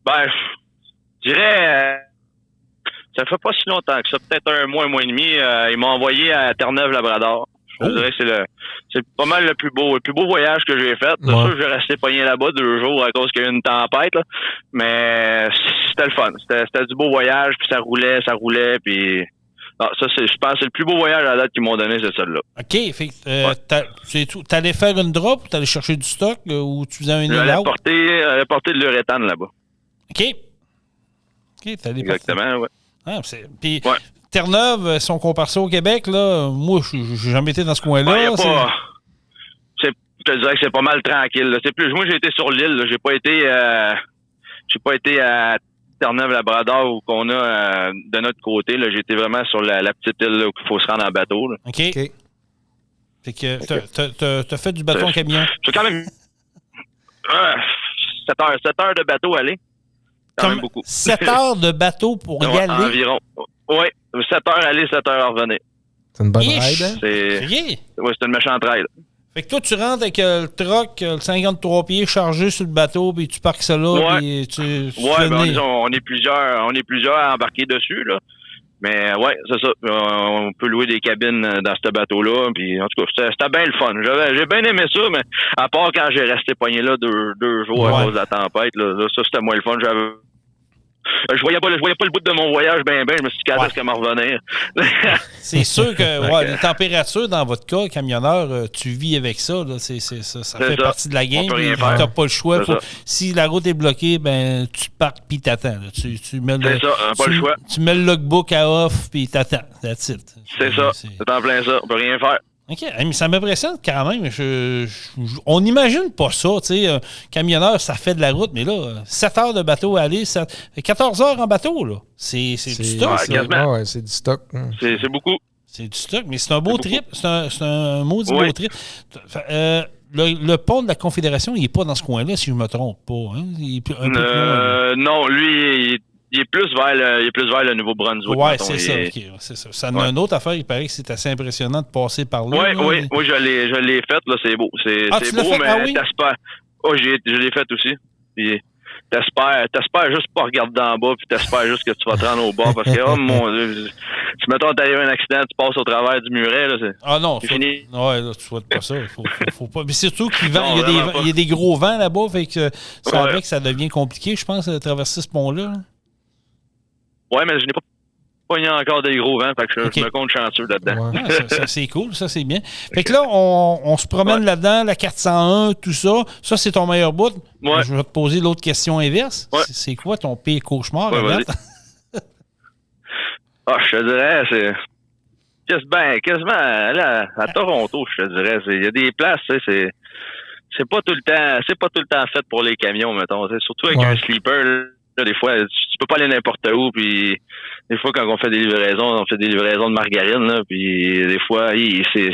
Ben, je dirais, ça fait pas si longtemps que ça, peut-être un mois et demi, ils m'ont envoyé à Terre-Neuve-Labrador. Je dirais que c'est pas mal le plus beau voyage que j'ai fait. C'est sûr que je vais rester pogné là-bas 2 jours à cause qu'il y a eu une tempête, là. Mais c'était le fun. C'était du beau voyage, puis ça roulait, puis... Non, ça, je pense que c'est le plus beau voyage à la date qu'ils m'ont donné, c'est celui-là. OK. Fait t'allais faire une drop ou t'allais chercher du stock ou tu faisais un in-out? J'allais porter de l'uréthane là-bas. OK, t'allais exactement, oui. Puis Terre-Neuve, si on compare ça au Québec, là, moi, j'ai jamais été dans ce coin-là. Je te dirais que c'est pas mal tranquille. Là. Moi, j'ai été sur l'île. Là. J'ai pas été à Terre-Neuve-Labrador où qu'on a de notre côté. Là. J'ai été vraiment sur la petite île là, où il faut se rendre en bateau. Là. OK. Fait que t'as fait du bateau en camion. C'est quand même 7 heures de bateau aller. Quand même beaucoup. 7 heures de bateau pour y aller? Environ. Oui, 7 heures aller, 7 heures revenir. C'est une bonne ride, hein? C'est une méchante ride. Fait que toi, tu rentres avec le truck, le 53 pieds chargé sur le bateau, puis tu parques ça là, puis on est plusieurs à embarquer dessus, là. Mais c'est ça. On peut louer des cabines dans ce bateau-là. Puis en tout cas, c'était bien le fun. J'ai bien aimé ça, mais à part quand j'ai resté pogné là 2 jours à cause de la tempête, là, ça c'était moins le fun. Je voyais pas le bout de mon voyage je me suis dit qu'à ce qu'elle m'en revenir. C'est sûr que les températures, dans votre cas, camionneur, tu vis avec ça. Là, ça fait partie de la game. Tu n'as pas le choix. Si la route est bloquée, tu pars puis t'attends. Tu mets le choix. Tu mets le logbook à off puis t'attends. That's it. C'est ça. C'est en plein ça. On peut rien faire. OK. Mais ça m'impressionne quand même. On n'imagine pas ça. Tu sais, camionneur, ça fait de la route, mais là, 7 heures de bateau à aller, 14 heures en bateau, là. C'est du stock. Ouais, c'est du stock. C'est beaucoup. C'est du stock, mais c'est un beau trip. C'est un maudit beau trip. Le pont de la Confédération, il n'est pas dans ce coin-là, si je ne me trompe pas. Hein? Il est un peu plus loin, non, lui, il est plus vers le Nouveau-Brunswick. Oui, c'est ça. Okay, c'est ça. Ça en a une autre affaire. Il paraît que c'est assez impressionnant de passer par là. Oui, je l'ai fait. Là, c'est beau. C'est beau, mais t'espères. Oh, je l'ai fait aussi. Puis, t'espères juste pas regarder d'en bas, puis t'espères juste que tu vas te rendre au bord, parce que, oh mon Dieu, si mettons t'arrives un accident, tu passes au travers du muret, là, c'est fini. Ouais, là, tu souhaites pas ça. Faut pas. Mais surtout qu'il y a des gros vents là-bas, fait que ça fait que ça devient compliqué, je pense, de traverser ce pont-là. Ouais, mais je n'ai pas pogné encore des gros vents, fait que je me compte chanceux là-dedans. Ouais. Ça, c'est cool, ça, c'est bien. Fait que là, on se promène là-dedans, la 401, tout ça. Ça, c'est ton meilleur bout. Ouais. Je vais te poser l'autre question inverse. Ouais. C'est quoi ton pire cauchemar? Ouais, je te dirais, c'est quasiment à Toronto, je te dirais. Il y a des places, c'est pas tout le temps fait pour les camions, mettons. Surtout avec un sleeper. Là, des fois, tu peux pas aller n'importe où, puis des fois, quand on fait des livraisons de margarine, là, puis des fois, c'est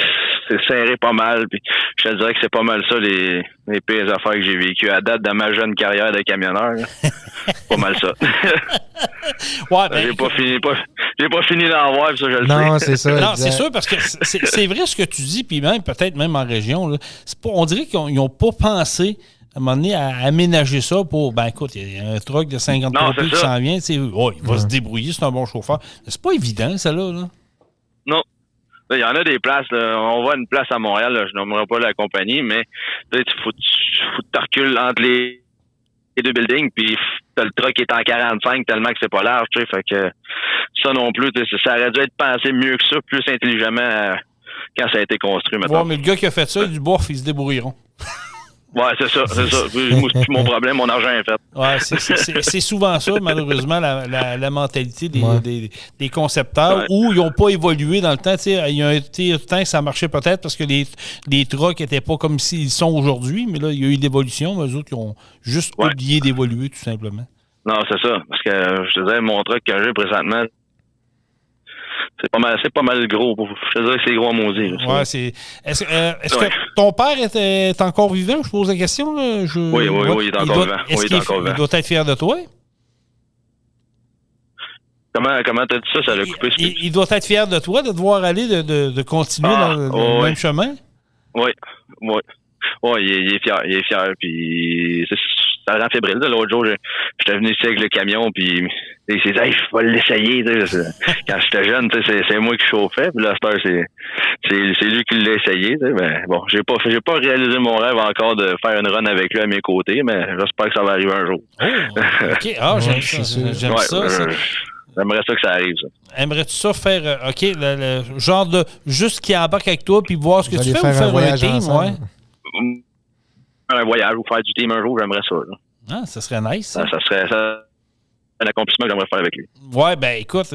serré pas mal, puis je te dirais que c'est pas mal ça, les pires affaires que j'ai vécues à date de ma jeune carrière de camionneur. Pas mal ça. Ouais, j'ai pas fini d'en voir, ça, je le sais. Non, c'est ça. Non, c'est sûr, parce que c'est vrai ce que tu dis, puis même, peut-être même en région, là, on dirait qu'ils n'ont pas pensé à un moment donné, à aménager ça pour, écoute, il y a un truck de 50 pieds qui s'en vient, il va se débrouiller, c'est un bon chauffeur. C'est pas évident, ça, là. Non. Il y en a des places, là. On voit une place à Montréal, là, je nommerai pas la compagnie, mais il faut que tu recules entre les deux buildings, puis t'as le truck qui est en 45 tellement que c'est pas large, tu sais, fait que ça non plus, ça aurait dû être pensé mieux que ça, plus intelligemment quand ça a été construit, maintenant. Ouais, mais le gars qui a fait ça, du bourf, ils se débrouilleront. Ouais, c'est ça. C'est mon problème, mon argent est fait. Ouais, c'est souvent ça, malheureusement, la mentalité des concepteurs, où ils n'ont pas évolué dans le temps. Il y a un temps que ça marchait peut-être parce que les trucks n'étaient pas comme s'ils sont aujourd'hui, mais là, il y a eu l'évolution, mais eux autres, ils ont juste oublié d'évoluer, tout simplement. Non, c'est ça. Parce que je te disais, mon truck que j'ai présentement, c'est pas mal gros. Je te dirais que c'est gros à maudit. Ouais, Est-ce que ton père est encore vivant? Je pose la question. Là. Oui, il est encore vivant. Il doit être fier de toi? Comment t'as dit ça? Ça l'a coupé. Il doit être fier de toi de devoir aller de continuer dans le même chemin? Oui. Il est fier. Puis ça rend fébrile. L'autre jour, j'étais venu ici avec le camion, puis il s'est dit, hey, je vais l'essayer. Quand j'étais jeune, c'est moi qui chauffais, puis là, c'est lui qui l'a essayé. Ben, bon, j'ai pas réalisé mon rêve encore de faire une run avec lui à mes côtés, mais j'espère que ça va arriver un jour. Oh, OK. J'aime ça. J'aimerais ça que ça arrive, ça. Aimerais-tu ça faire, le genre de juste qu'il embarque avec toi, puis voir ce que tu fais, ou faire un team, un voyage ou faire du team un jour, j'aimerais ça. Là. Ah, ça serait nice. Ça serait un accomplissement que j'aimerais faire avec lui. Ouais, écoute,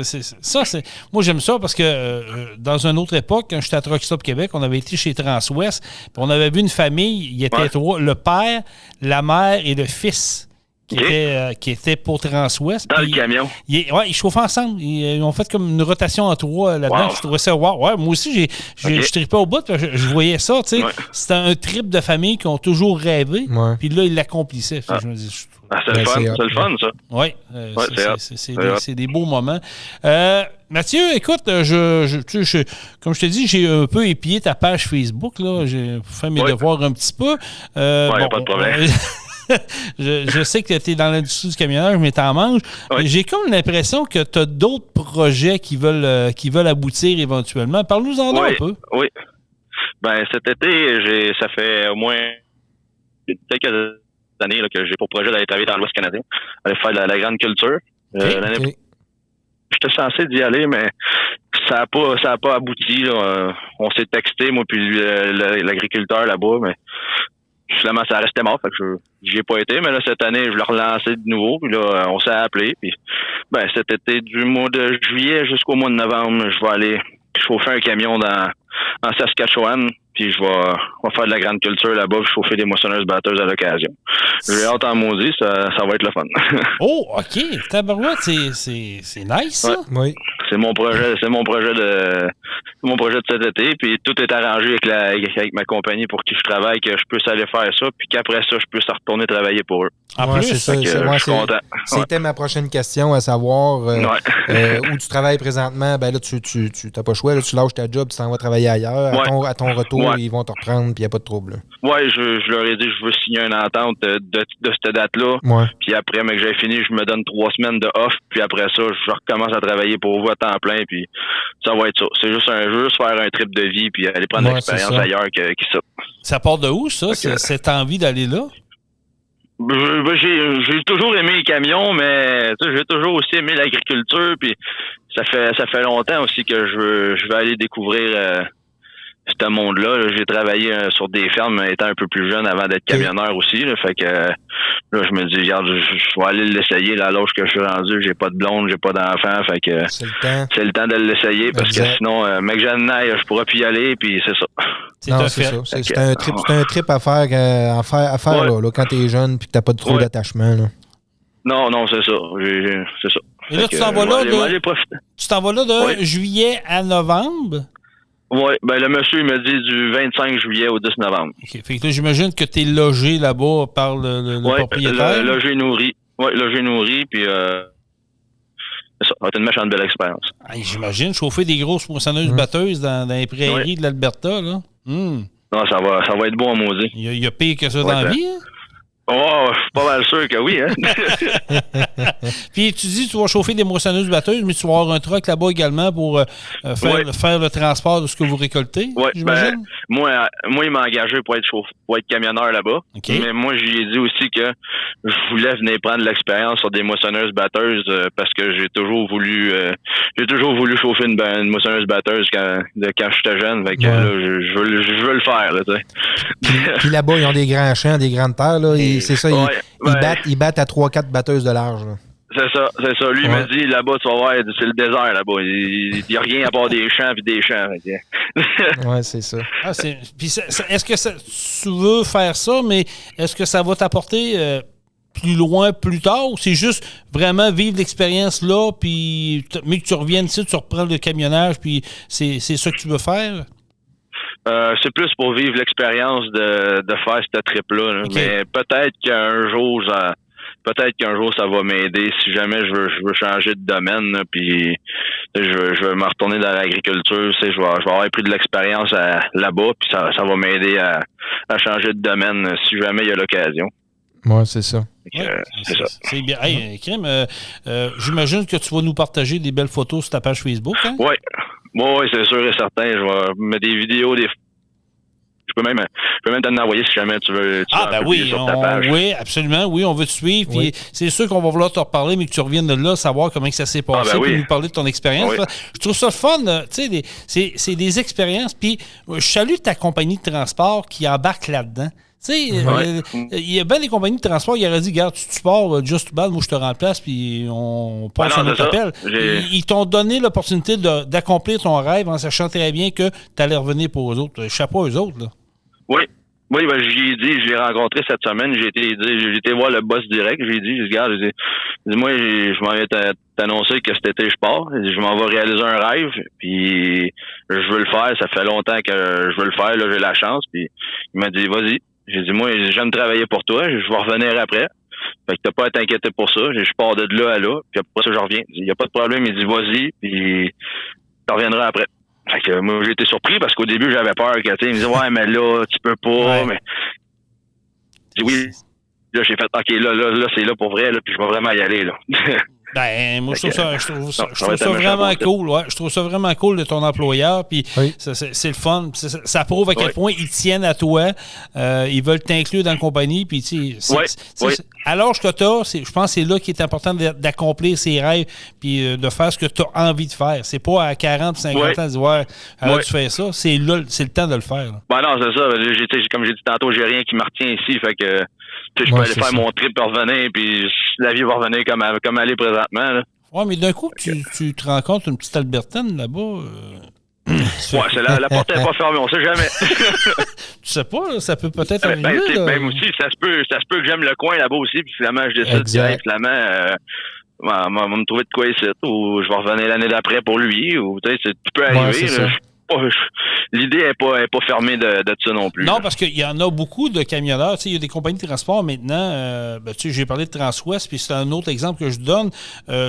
moi j'aime ça parce que dans une autre époque, quand j'étais à Truck Stop Québec, on avait été chez Transwest, puis on avait vu une famille, il y était trois, le père, la mère et le fils. Qui était pour Transwest. Dans le camion. Ils chauffaient ensemble. Ils ont fait comme une rotation en trois là-dedans. Wow. Je trouvais ça wow. Ouais, moi aussi, je tripais au bout. Je voyais ça. Tu sais, C'était un trip de famille qu'ils ont toujours rêvé. Ouais. Puis là, ils l'accomplissaient. Je me dis, c'est le fun, ça. Oui, c'est des beaux moments. Mathieu, écoute, comme je te dis, j'ai un peu épié ta page Facebook. Là. J'ai fait mes devoirs un petit peu. Pas de problème. Je sais que tu es dans l'industrie du camionnage, mais t'en manges. Oui. J'ai comme l'impression que tu as d'autres projets qui veulent aboutir éventuellement. Parle-nous-en un peu. Oui. Ben, cet été, ça fait au moins quelques années là, que j'ai pour projet d'aller travailler dans l'Ouest canadien, aller faire de la grande culture. L'année j'étais censé d'y aller, mais ça a pas abouti. Là. On s'est texté, moi puis l'agriculteur là-bas, mais finalement, ça restait mort, fait que j'y ai pas été, mais là, cette année, je l'ai relancé de nouveau, puis là, on s'est appelé, puis cet été, du mois de juillet jusqu'au mois de novembre, je vais aller chauffer un camion dans en Saskatchewan. Puis je vais faire de la grande culture là-bas, puis chauffer des moissonneuses-batteuses à l'occasion. J'ai hâte en maudit, ça va être le fun. Oh, OK. Tabarouette, c'est nice, ça. Ouais. Oui. C'est mon projet de cet été, puis tout est arrangé avec ma compagnie pour qui je travaille, que je puisse aller faire ça, puis qu'après ça, je puisse retourner travailler pour eux. En plus, c'est ça. Je suis content. C'était ma prochaine question, à savoir où tu travailles présentement. Ben là, tu n'as pas le choix, là, tu lâches ta job, tu t'en vas travailler ailleurs. À ton retour, ils vont te reprendre, puis il n'y a pas de trouble. Oui, je leur ai dit que je veux signer une entente de cette date-là. Ouais. Puis après, mais que j'ai fini, je me donne 3 semaines de off, puis après ça, je recommence à travailler pour vous à temps plein, puis ça va être ça. C'est juste faire un trip de vie, puis aller prendre l'expérience ailleurs que ça. Ça part de où, ça, cette envie d'aller là? J'ai toujours aimé les camions, mais j'ai toujours aussi aimé l'agriculture, puis ça fait longtemps aussi que je veux aller découvrir ce monde-là. J'ai travaillé sur des fermes étant un peu plus jeune avant d'être camionneur aussi. Là, fait que là, je me dis, regarde, je vais aller l'essayer là, à l'âge que je suis rendu. J'ai pas de blonde, j'ai pas d'enfant. Fait que c'est le temps de l'essayer parce que sinon, mec, j'en ai, je pourrais plus y aller, puis c'est ça. C'est ça. C'est un trip à faire, là, quand t'es jeune puis que t'as pas trop d'attachement. Là. Non, c'est ça. C'est ça. Et là, tu t'en vas là de juillet à novembre? Oui, ben le monsieur, il m'a dit du 25 juillet au 10 novembre. OK. Fait que là, j'imagine que tu es logé là-bas par le propriétaire. Logé nourri. Oui, logé nourri, puis ça va être une méchante belle expérience. J'imagine, chauffer des grosses moissonneuses batteuses dans les prairies de l'Alberta, là. Non, ça va être beau en maudit. Il y a pire que ça dans la vie, hein? Oh, je suis pas mal sûr que oui, hein? Puis tu dis que tu vas chauffer des moissonneuses batteuses, mais tu vas avoir un truck là-bas également pour faire le transport de ce que vous récoltez, j'imagine? Moi, il m'a engagé pour être camionneur là-bas. Okay. Mais moi, je lui ai dit aussi que je voulais venir prendre l'expérience sur des moissonneuses batteuses parce que j'ai toujours voulu chauffer une moissonneuse batteuse quand j'étais jeune. Fait que là, je veux le faire, là, tu sais. Puis là-bas, ils ont des grands champs, des grandes terres, là. C'est ça, ils battent à 3-4 batteuses de large. Là. C'est ça. Lui, il m'a dit, là-bas, tu vas voir, c'est le désert, là-bas. Il n'y a rien à part des champs et des champs. Oui, c'est ça. Puis est-ce que tu veux faire ça, mais est-ce que ça va t'apporter plus loin, plus tard, ou c'est juste vraiment vivre l'expérience là, puis mais que tu reviennes ici, tu reprends le camionnage, puis c'est ça que tu veux faire? C'est plus pour vivre l'expérience de faire cette trip-là. Là. Okay. Mais peut-être qu'un jour, ça va m'aider si jamais je veux changer de domaine. Là, puis je veux me retourner dans l'agriculture. Je vais avoir pris de l'expérience là-bas, puis ça va m'aider à changer de domaine si jamais il y a l'occasion. Oui, c'est ça. C'est ça. C'est bien. Hey, Crème, j'imagine que tu vas nous partager des belles photos sur ta page Facebook. Hein? Oui. Oui, c'est sûr et certain. Je vais mettre des vidéos, je peux même t'en envoyer si jamais tu veux. Sur ta page. Oui, absolument. Oui, on veut te suivre. Puis c'est sûr qu'on va vouloir te reparler, mais que tu reviennes de là, savoir comment ça s'est passé, puis nous parler de ton expérience. Oui. Je trouve ça fun. Tu sais, c'est des expériences. Puis je salue ta compagnie de transport qui embarque là-dedans. Tu sais, il y a bien des compagnies de transport qui auraient dit, regarde, tu pars, just bad, moi je te remplace, puis on passe un autre appel. Ils t'ont donné l'opportunité d'accomplir ton rêve en sachant très bien que tu allais revenir pour eux autres. Chapeau à eux autres, là. Oui, ben, je l'ai rencontré cette semaine, j'ai été voir le boss direct, j'ai dit, regarde, moi, je m'en vais t'annoncer que cet été, je pars, je m'en vais réaliser un rêve, puis je veux le faire, ça fait longtemps que je veux le faire, là, j'ai la chance, puis il m'a dit, vas-y. J'ai dit, moi, j'aime travailler pour toi, je vais revenir après. Fait que t'as pas à t'inquiéter pour ça. Je pars de là à là, puis après ça, je reviens. Il n'y a pas de problème. Il dit, vas-y, puis tu reviendras après. Fait que moi, j'ai été surpris parce qu'au début, j'avais peur que, il me disait, ouais, mais là, tu peux pas, mais. J'ai dit, oui. Là, j'ai fait, OK, là, c'est là pour vrai, là, puis je vais vraiment y aller, là. Ben, moi, je trouve ça vraiment cool. Ouais. Je trouve ça vraiment cool de ton employeur. Puis c'est le fun. Ça prouve à quel point ils tiennent à toi. Ils veulent t'inclure dans la compagnie. Puis, à l'âge que tu as, je pense que c'est là qu'il est important d'accomplir ses rêves puis de faire ce que tu as envie de faire. C'est pas à 40 50 ans de dire, alors tu fais ça. C'est là, c'est le temps de le faire. Là. Ben non, c'est ça. Comme j'ai dit tantôt, j'ai rien qui me retient ici. Fait que je peux aller faire mon trip et revenir. Puis la vie va revenir comme elle est présentement. Oui, mais d'un coup, tu te rencontres une petite Albertaine là-bas. La porte n'est pas fermée, on sait jamais. Tu sais pas, là, ça peut peut-être arriver. Même aussi, ça se peut que j'aime le coin là-bas aussi, puis finalement, je décide finalement, on va me trouver de quoi ici, ou je vais revenir l'année d'après pour lui, ou tu sais, tu peux arriver. L'idée n'est pas fermée de ça non plus. Non, parce qu'il y en a beaucoup de camionneurs. Il y a des compagnies de transport maintenant. J'ai parlé de Transwest, puis c'est un autre exemple que je donne.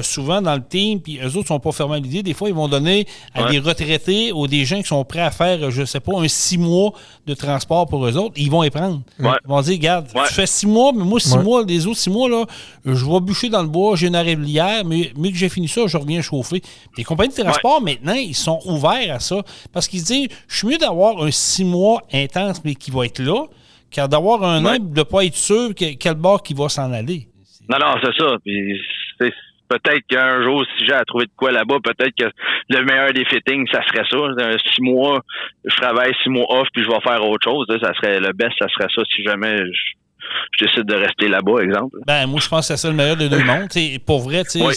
Souvent dans le team, puis eux autres ne sont pas fermés à l'idée. Des fois, ils vont donner à des retraités ou des gens qui sont prêts à faire, je ne sais pas, un 6 mois de transport pour eux autres. Ils vont y prendre. Ouais. Ils vont dire, regarde, tu fais 6 mois, mais moi, 6 mois, les autres 6 mois, là, je vais bûcher dans le bois, j'ai une arrière, mais que j'ai fini ça, je reviens chauffer. Les compagnies de transport, maintenant, ils sont ouverts à ça. Parce qu'ils se disent, je suis mieux d'avoir un 6 mois intense, mais qui va être là, qu'à d'avoir un an et de ne pas être sûr quel bord qui va s'en aller. Non, c'est ça. Puis, peut-être qu'un jour, si j'ai à trouver de quoi là-bas, peut-être que le meilleur des fittings, ça serait ça. 6 mois, je travaille 6 mois off, puis je vais faire autre chose. Ça serait le best, ça serait ça si jamais je décide de rester là-bas, exemple. Moi, je pense que c'est ça le meilleur des deux mondes. Pour vrai, si moi,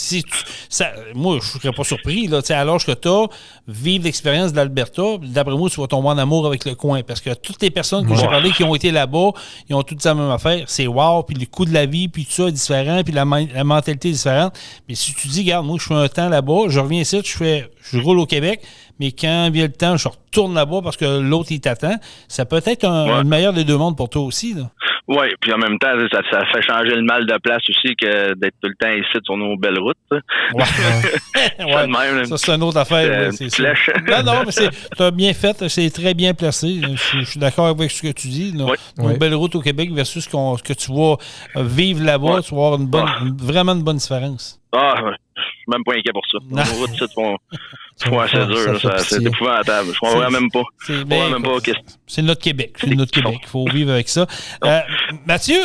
je ne serais pas surpris. Là, à l'âge que tu as, vivre l'expérience d'Alberta, d'après moi, tu vas tomber en amour avec le coin. Parce que toutes les personnes que j'ai parlé qui ont été là-bas, ils ont toutes dit la même affaire. C'est wow, puis le coût de la vie, puis tout ça est différent, puis la mentalité est différente. Mais si tu dis, regarde, moi, je fais un temps là-bas, je reviens ici, je roule au Québec, mais quand vient le temps, je retourne là-bas parce que l'autre, il t'attend. Ça peut être le meilleur des deux mondes pour toi aussi, là. Oui, puis en même temps, ça fait changer le mal de place aussi que d'être tout le temps ici sur nos belles routes. Ça, c'est une autre affaire. C'est flèche. Non, mais tu as bien fait, c'est très bien placé. Je suis d'accord avec ce que tu dis. Nos belles routes au Québec versus ce que tu vas vivre là-bas, tu vas avoir vraiment une bonne différence. Je suis même pas inquiet pour ça. Nos routes ici sont assez dures. C'est épouvantable. Je comprends même pas. C'est notre Québec. Il faut vivre avec ça. Mathieu,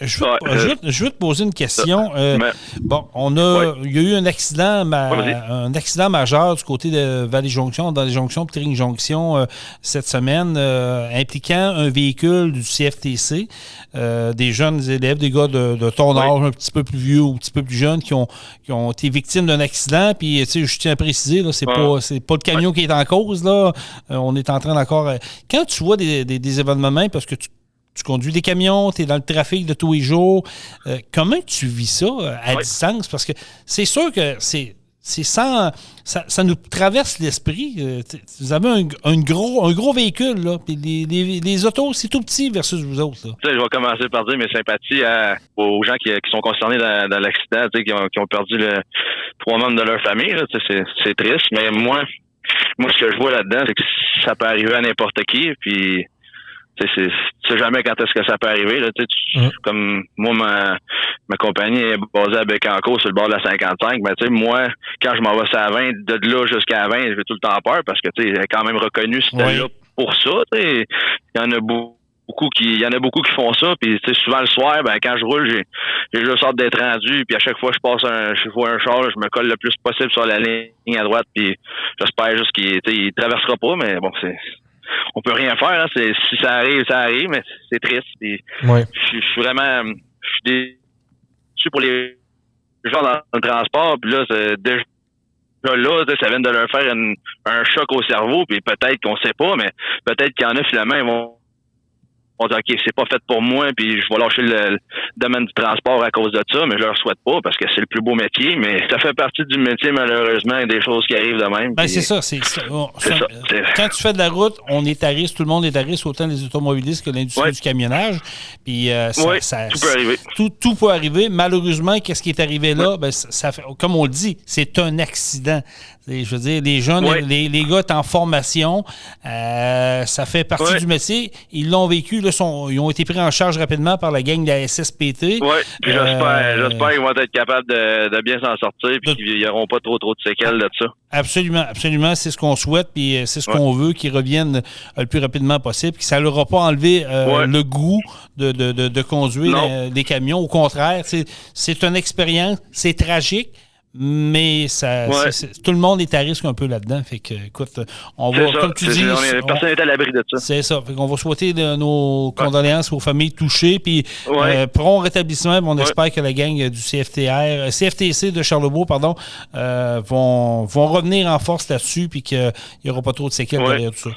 je veux te poser une question. Il y a eu un accident majeur du côté de Vallée-Jonction, dans les jonctions, Pickering-Jonction, cette semaine, impliquant un véhicule du CFTC, des jeunes élèves, des gars de ton âge, un petit peu plus vieux ou un petit peu plus jeunes, qui ont été victimes d'un accident. Puis, je tiens à préciser, là, c'est pas le camion qui est en cause. Là. On est en train d'encore... Quand tu vois des événements même, parce que tu conduis des camions, tu es dans le trafic de tous les jours. Comment tu vis ça à distance? Parce que c'est sûr que ça nous traverse l'esprit. Vous avez un gros véhicule, là. Puis les autos, c'est tout petit versus vous autres. Là. Je vais commencer par dire mes sympathies aux gens qui sont concernés dans l'accident, qui ont perdu 3 membres de leur famille. Là, c'est triste. Mais moi, ce que je vois là-dedans, c'est que ça peut arriver à n'importe qui. Puis tu sais jamais quand est-ce que ça peut arriver. Là, comme moi, ma compagnie est basée à Bécancour sur le bord de la 55. Mais tu sais, moi, quand je m'en vais à 20, de là jusqu'à 20, j'ai tout le temps peur parce que tu sais, elle est quand même reconnue celle-là pour ça. Il y en a beaucoup qui font ça. Puis tu sais, souvent le soir, quand je roule, j'ai juste hâte d'être rendu. Puis à chaque fois que je vois un char, je me colle le plus possible sur la ligne à droite. Puis j'espère juste qu'il traversera pas, mais bon, on peut rien faire. Hein. Si ça arrive, mais c'est triste. Je suis vraiment déçu pour les gens dans le transport. Puis là, déjà là, ça vient de leur faire un choc au cerveau. Puis peut-être qu'on sait pas, mais peut-être qu'il y en a finalement, ils vont dire, OK, c'est pas fait pour moi, puis je vais lâcher le domaine du transport à cause de ça, mais je leur souhaite pas parce que c'est le plus beau métier, mais ça fait partie du métier, malheureusement, et des choses qui arrivent de même. C'est ça. Quand tu fais de la route, on est à risque, tout le monde est à risque, autant les automobilistes que l'industrie du camionnage. Puis tout peut arriver. Tout peut arriver. Malheureusement, qu'est-ce qui est arrivé là? Ça fait, comme on le dit, c'est un accident. Je veux dire, les jeunes, les gars sont en formation, ça fait partie du métier. Ils l'ont vécu, là, ils ont été pris en charge rapidement par la gang de la SSPT. Oui, j'espère qu'ils vont être capables de bien s'en sortir et qu'ils n'auront pas trop de séquelles de ça. Absolument. C'est ce qu'on souhaite puis c'est ce qu'on veut, qu'ils reviennent le plus rapidement possible, que ça ne leur a pas enlevé le goût de conduire des camions. Au contraire, c'est une expérience, c'est tragique. mais tout le monde est à risque un peu là-dedans. Fait que, écoute, on va, comme tu dis... Personne n'est à l'abri de ça. C'est ça. Fait qu'on va souhaiter nos condoléances aux familles touchées, puis prompt rétablissement. On espère que la gang du CFTC de Charlebourg, vont revenir en force là-dessus, puis qu'il n'y aura pas trop de séquelles derrière tout ça.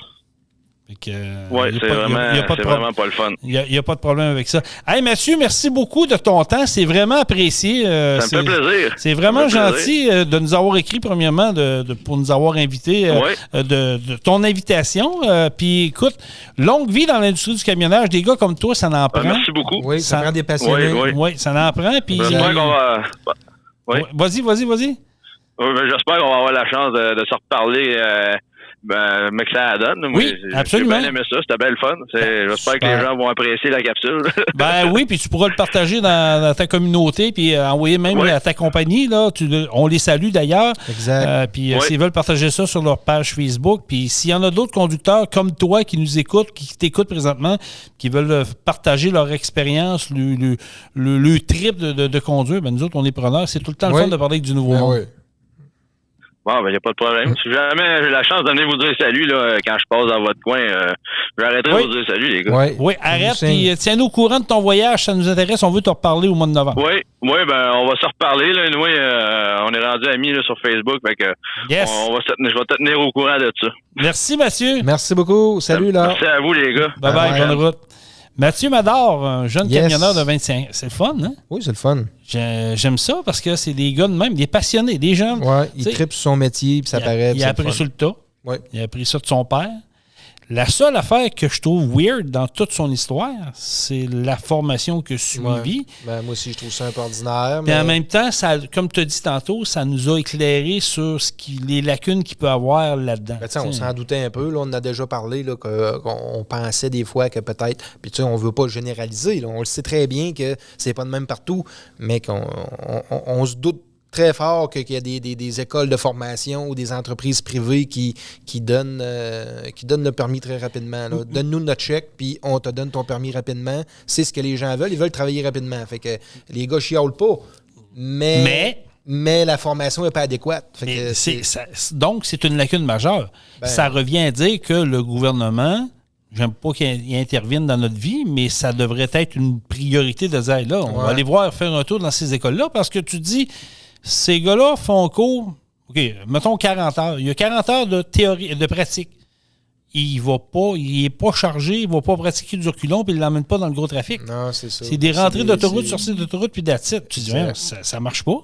C'est vraiment pas le fun. Il n'y a pas de problème avec ça. Hey Mathieu, merci beaucoup de ton temps. C'est vraiment apprécié. Ça me fait plaisir. C'est vraiment gentil de nous avoir écrit, premièrement, pour nous avoir invités, de ton invitation. Puis écoute, longue vie dans l'industrie du camionnage. Des gars comme toi, ça n'en prend. Merci beaucoup. Oui, ça prend des passionnés. Oui, ça n'en prend. Puis, j'espère qu'on va... Vas-y. Oui, j'espère qu'on va avoir la chance de se reparler... mais que ça donne. Oui, absolument. J'ai bien aimé ça, c'était bien le fun. J'espère que les gens vont apprécier la capsule. Oui, puis tu pourras le partager dans ta communauté, puis envoyer même à ta compagnie. Là, on les salue d'ailleurs. Exact. Puis s'ils veulent partager ça sur leur page Facebook, puis s'il y en a d'autres conducteurs comme toi qui nous écoutent, qui t'écoutent présentement, qui veulent partager leur expérience, le trip de conduire, nous autres, on est preneurs. C'est tout le temps le fun de parler avec du nouveau monde. Bon, il n'y a pas de problème. Si jamais j'ai la chance de venir vous dire salut là, quand je passe dans votre coin, j'arrêterai de vous dire salut, les gars. Oui, arrête, puis tiens-nous au courant de ton voyage, ça nous intéresse, on veut te reparler au mois de novembre. Oui, on va se reparler. Là. Nous, on est rendus amis là, sur Facebook, fait que je vais te tenir au courant de ça. Merci, Mathieu. Merci beaucoup. Salut, là. Merci à vous, les gars. Bye-bye, bonne route. Mathieu Mador, un jeune camionneur de 25 ans. C'est le fun, hein? Oui, c'est le fun. J'aime ça parce que c'est des gars de même, des passionnés, des jeunes. Oui, il tripe sur son métier, puis ça paraît. Il a appris sur le tas. Ouais. Il a appris ça de son père. La seule affaire que je trouve weird dans toute son histoire, c'est la formation que suivie. Ouais. Moi aussi, je trouve ça un peu ordinaire. Mais en même temps, comme tu as dit tantôt, ça nous a éclairé sur les lacunes qu'il peut avoir là-dedans. On s'en doutait un peu. Là, on en a déjà parlé là, qu'on pensait des fois que peut-être... Puis on ne veut pas généraliser. Là, on le sait très bien que c'est pas de même partout, mais qu'on se doute très fort qu'il y a des écoles de formation ou des entreprises privées qui donnent le permis très rapidement. Là. Donne-nous notre chèque, puis on te donne ton permis rapidement. C'est ce que les gens veulent. Ils veulent travailler rapidement. Fait que les gars chiolent pas. Mais la formation n'est pas adéquate. Fait que donc, c'est une lacune majeure. Ça revient à dire que le gouvernement... J'aime pas qu'il intervienne dans notre vie, mais ça devrait être une priorité de dire, là, on va aller faire un tour dans ces écoles-là, parce que tu dis, ces gars-là font cours, OK, mettons 40 heures. Il y a 40 heures de théorie, de pratique. Il n'est pas chargé, il ne va pas pratiquer du reculon, puis il ne l'emmène pas dans le gros trafic. Non, c'est ça. C'est des rentrées d'autoroute, sorties d'autoroute, puis d'attitude. Tu dis, ça marche pas.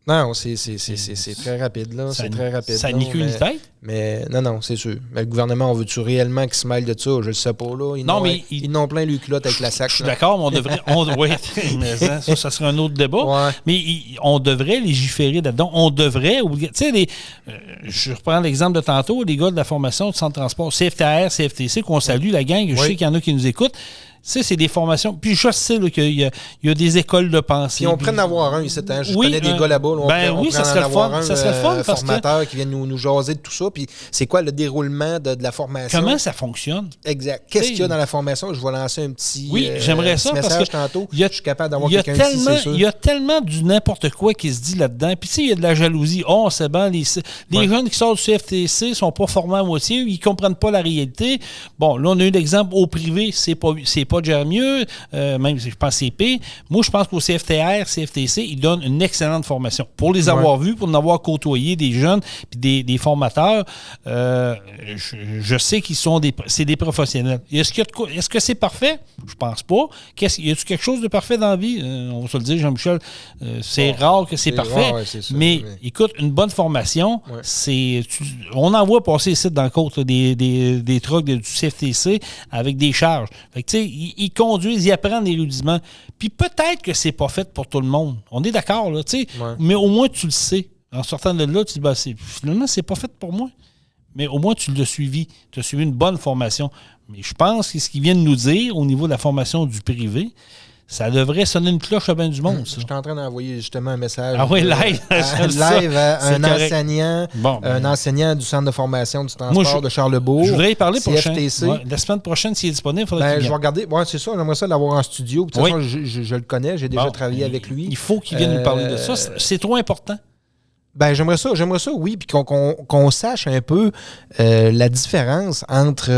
Non, c'est très rapide, là. C'est très rapide. Ça nique une tête. Mais non, c'est sûr. Mais le gouvernement, on veut-tu réellement qu'il se mêle de ça? Je le sais pas, là. Ils n'ont plein le culotte avec la sac. Je suis d'accord, mais on devrait... ça serait un autre débat. Ouais. Mais on devrait légiférer là-dedans. On devrait... Tu sais, je reprends l'exemple de tantôt, les gars de la formation du centre de transport, CFTR, CFTC, qu'on salue, la gang. Je sais qu'il y en a qui nous écoutent. Tu sais, c'est des formations. Puis je sais qu'il y a des écoles de pensée. Puis on pourrait en avoir un ici. Je connais des gars là-bas. Ça serait le fun. Ça serait le fun parce formateur qui vient nous jaser de tout ça. Puis c'est quoi le déroulement de la formation? Comment ça fonctionne? Exact. Qu'est-ce qu'il y a dans la formation? Je vais lancer un petit j'aimerais ça message parce que tantôt. Je suis capable d'avoir quelqu'un ici, c'est sûr. Il y a tellement du n'importe quoi qui se dit là-dedans. Puis tu sais, il y a de la jalousie. Oh, c'est bon, les jeunes qui sortent du CFTC ne sont pas formés à moitié. Ils ne comprennent pas la réalité. Bon, là, on a eu l'exemple au privé. C'est pas déjà mieux. Même si je pense CP. Moi, je pense qu'au CFTR, CFTC, ils donnent une excellente formation. Pour les avoir vus, pour en avoir côtoyé des jeunes puis des formateurs, je sais qu'ils sont c'est des professionnels. Est-ce que c'est parfait? Je pense pas. Y a-t-il quelque chose de parfait dans la vie? On va se le dire, Jean-Michel, c'est rare que c'est parfait. Rare, c'est ça, mais écoute, une bonne formation, on en voit passer ici dans le côte des trucks du CFTC avec des charges. Fait que tu sais, ils conduisent, ils apprennent les rudiments. Puis peut-être que c'est pas fait pour tout le monde. On est d'accord, là, tu sais. Mais au moins, tu le sais. En sortant de là, tu dis, finalement, c'est pas fait pour moi. Mais au moins, tu l'as suivi. Tu as suivi une bonne formation. Mais je pense que ce qu'ils viennent nous dire au niveau de la formation du privé, ça devrait sonner une cloche à bien du monde, ça. Je suis en train d'envoyer justement un message. Ah oui, live. Live à un enseignant du centre de formation du transport de Charlebourg. Je voudrais y parler CFTC. La semaine prochaine, s'il est disponible, il faudrait je vais regarder. C'est ça, j'aimerais ça l'avoir en studio. De toute façon, je le connais, j'ai déjà travaillé avec lui. Il faut qu'il vienne nous parler de ça. C'est trop important. Ben, j'aimerais ça, oui, puis qu'on sache un peu la différence entre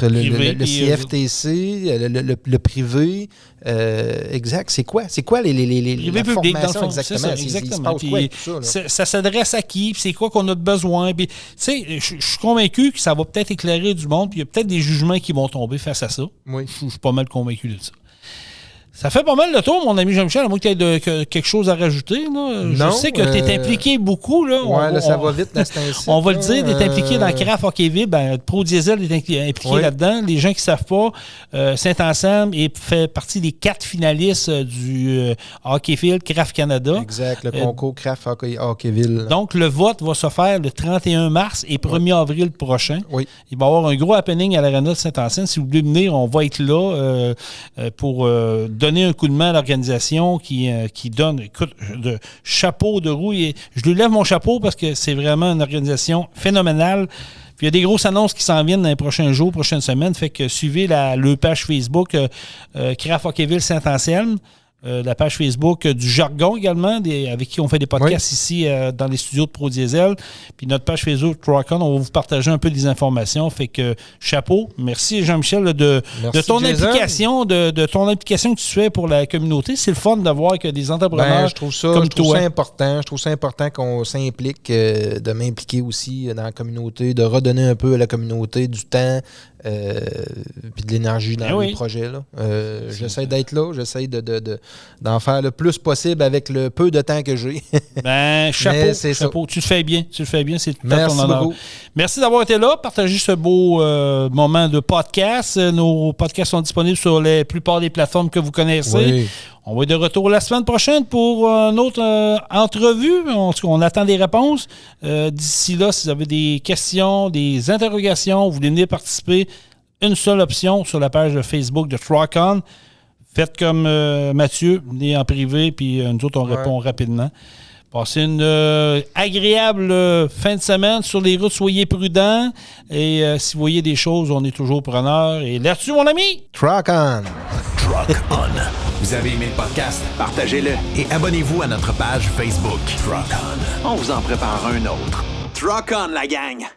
le CFTC, le privé. Exact. C'est quoi la public, formation dans le fond, exactement? C'est ça, exactement. Puis, ça s'adresse à qui? Puis c'est quoi qu'on a de besoin? Puis, tu sais, je suis convaincu que ça va peut-être éclairer du monde. Puis il y a peut-être des jugements qui vont tomber face à ça. Oui. Je suis pas mal convaincu de ça. Ça fait pas mal le tour, mon ami Jean-Michel, à moins que tu aies quelque chose à rajouter. Là. Non, je sais que tu es impliqué beaucoup. Là. Oui, ça va vite dans ce temps-ci. On va le dire, tu es impliqué dans Craft Hockeyville. Pro Diesel est impliqué là-dedans. Les gens qui ne savent pas, Saint-Anselme fait partie des 4 finalistes du Hockeyville Craft Canada. Exact, le concours Craft Hockeyville. Donc, le vote va se faire le 31 mars et 1er avril prochain. Oui. Il va y avoir un gros happening à l'Arena de Saint-Anselme. Si vous voulez venir, on va être là pour donner un coup de main à l'organisation qui donne, écoute, de chapeau de roue. Je lui lève mon chapeau parce que c'est vraiment une organisation phénoménale. Puis il y a des grosses annonces qui s'en viennent dans les prochains jours, prochaines semaines. Fait que suivez le page Facebook Craft Hockeyville Saint-Anselme. La page Facebook du Jargon également, avec qui on fait des podcasts ici dans les studios de Pro Diesel. Puis notre page Facebook Rock On, on va vous partager un peu des informations. Fait que chapeau. Merci Jean-Michel de ton implication, de ton implication que tu fais pour la communauté. C'est le fun de voir que des entrepreneurs je trouve ça important. Je trouve ça important qu'on s'implique, de m'impliquer aussi dans la communauté, de redonner un peu à la communauté du temps. Puis de l'énergie dans les projets. Là. J'essaie d'être là, j'essaie d'en faire le plus possible avec le peu de temps que j'ai. Chapeau. Tu le fais bien. C'est tout à ton honneur. Beaucoup. Merci d'avoir été là, partager ce beau moment de podcast. Nos podcasts sont disponibles sur la plupart des plateformes que vous connaissez. Oui. On va être de retour la semaine prochaine pour une autre entrevue. On attend des réponses. D'ici là, si vous avez des questions, des interrogations, vous voulez venir participer, une seule option sur la page de Facebook de Rock-On. Faites comme Mathieu, venez en privé, puis nous autres, on répond rapidement. Passez une agréable fin de semaine sur les routes. Soyez prudents. Et si vous voyez des choses, on est toujours preneurs. Et là-dessus, mon ami, Truck On. Truck On. Vous avez aimé le podcast? Partagez-le et abonnez-vous à notre page Facebook. Truck On. On vous en prépare un autre. Truck On, la gang!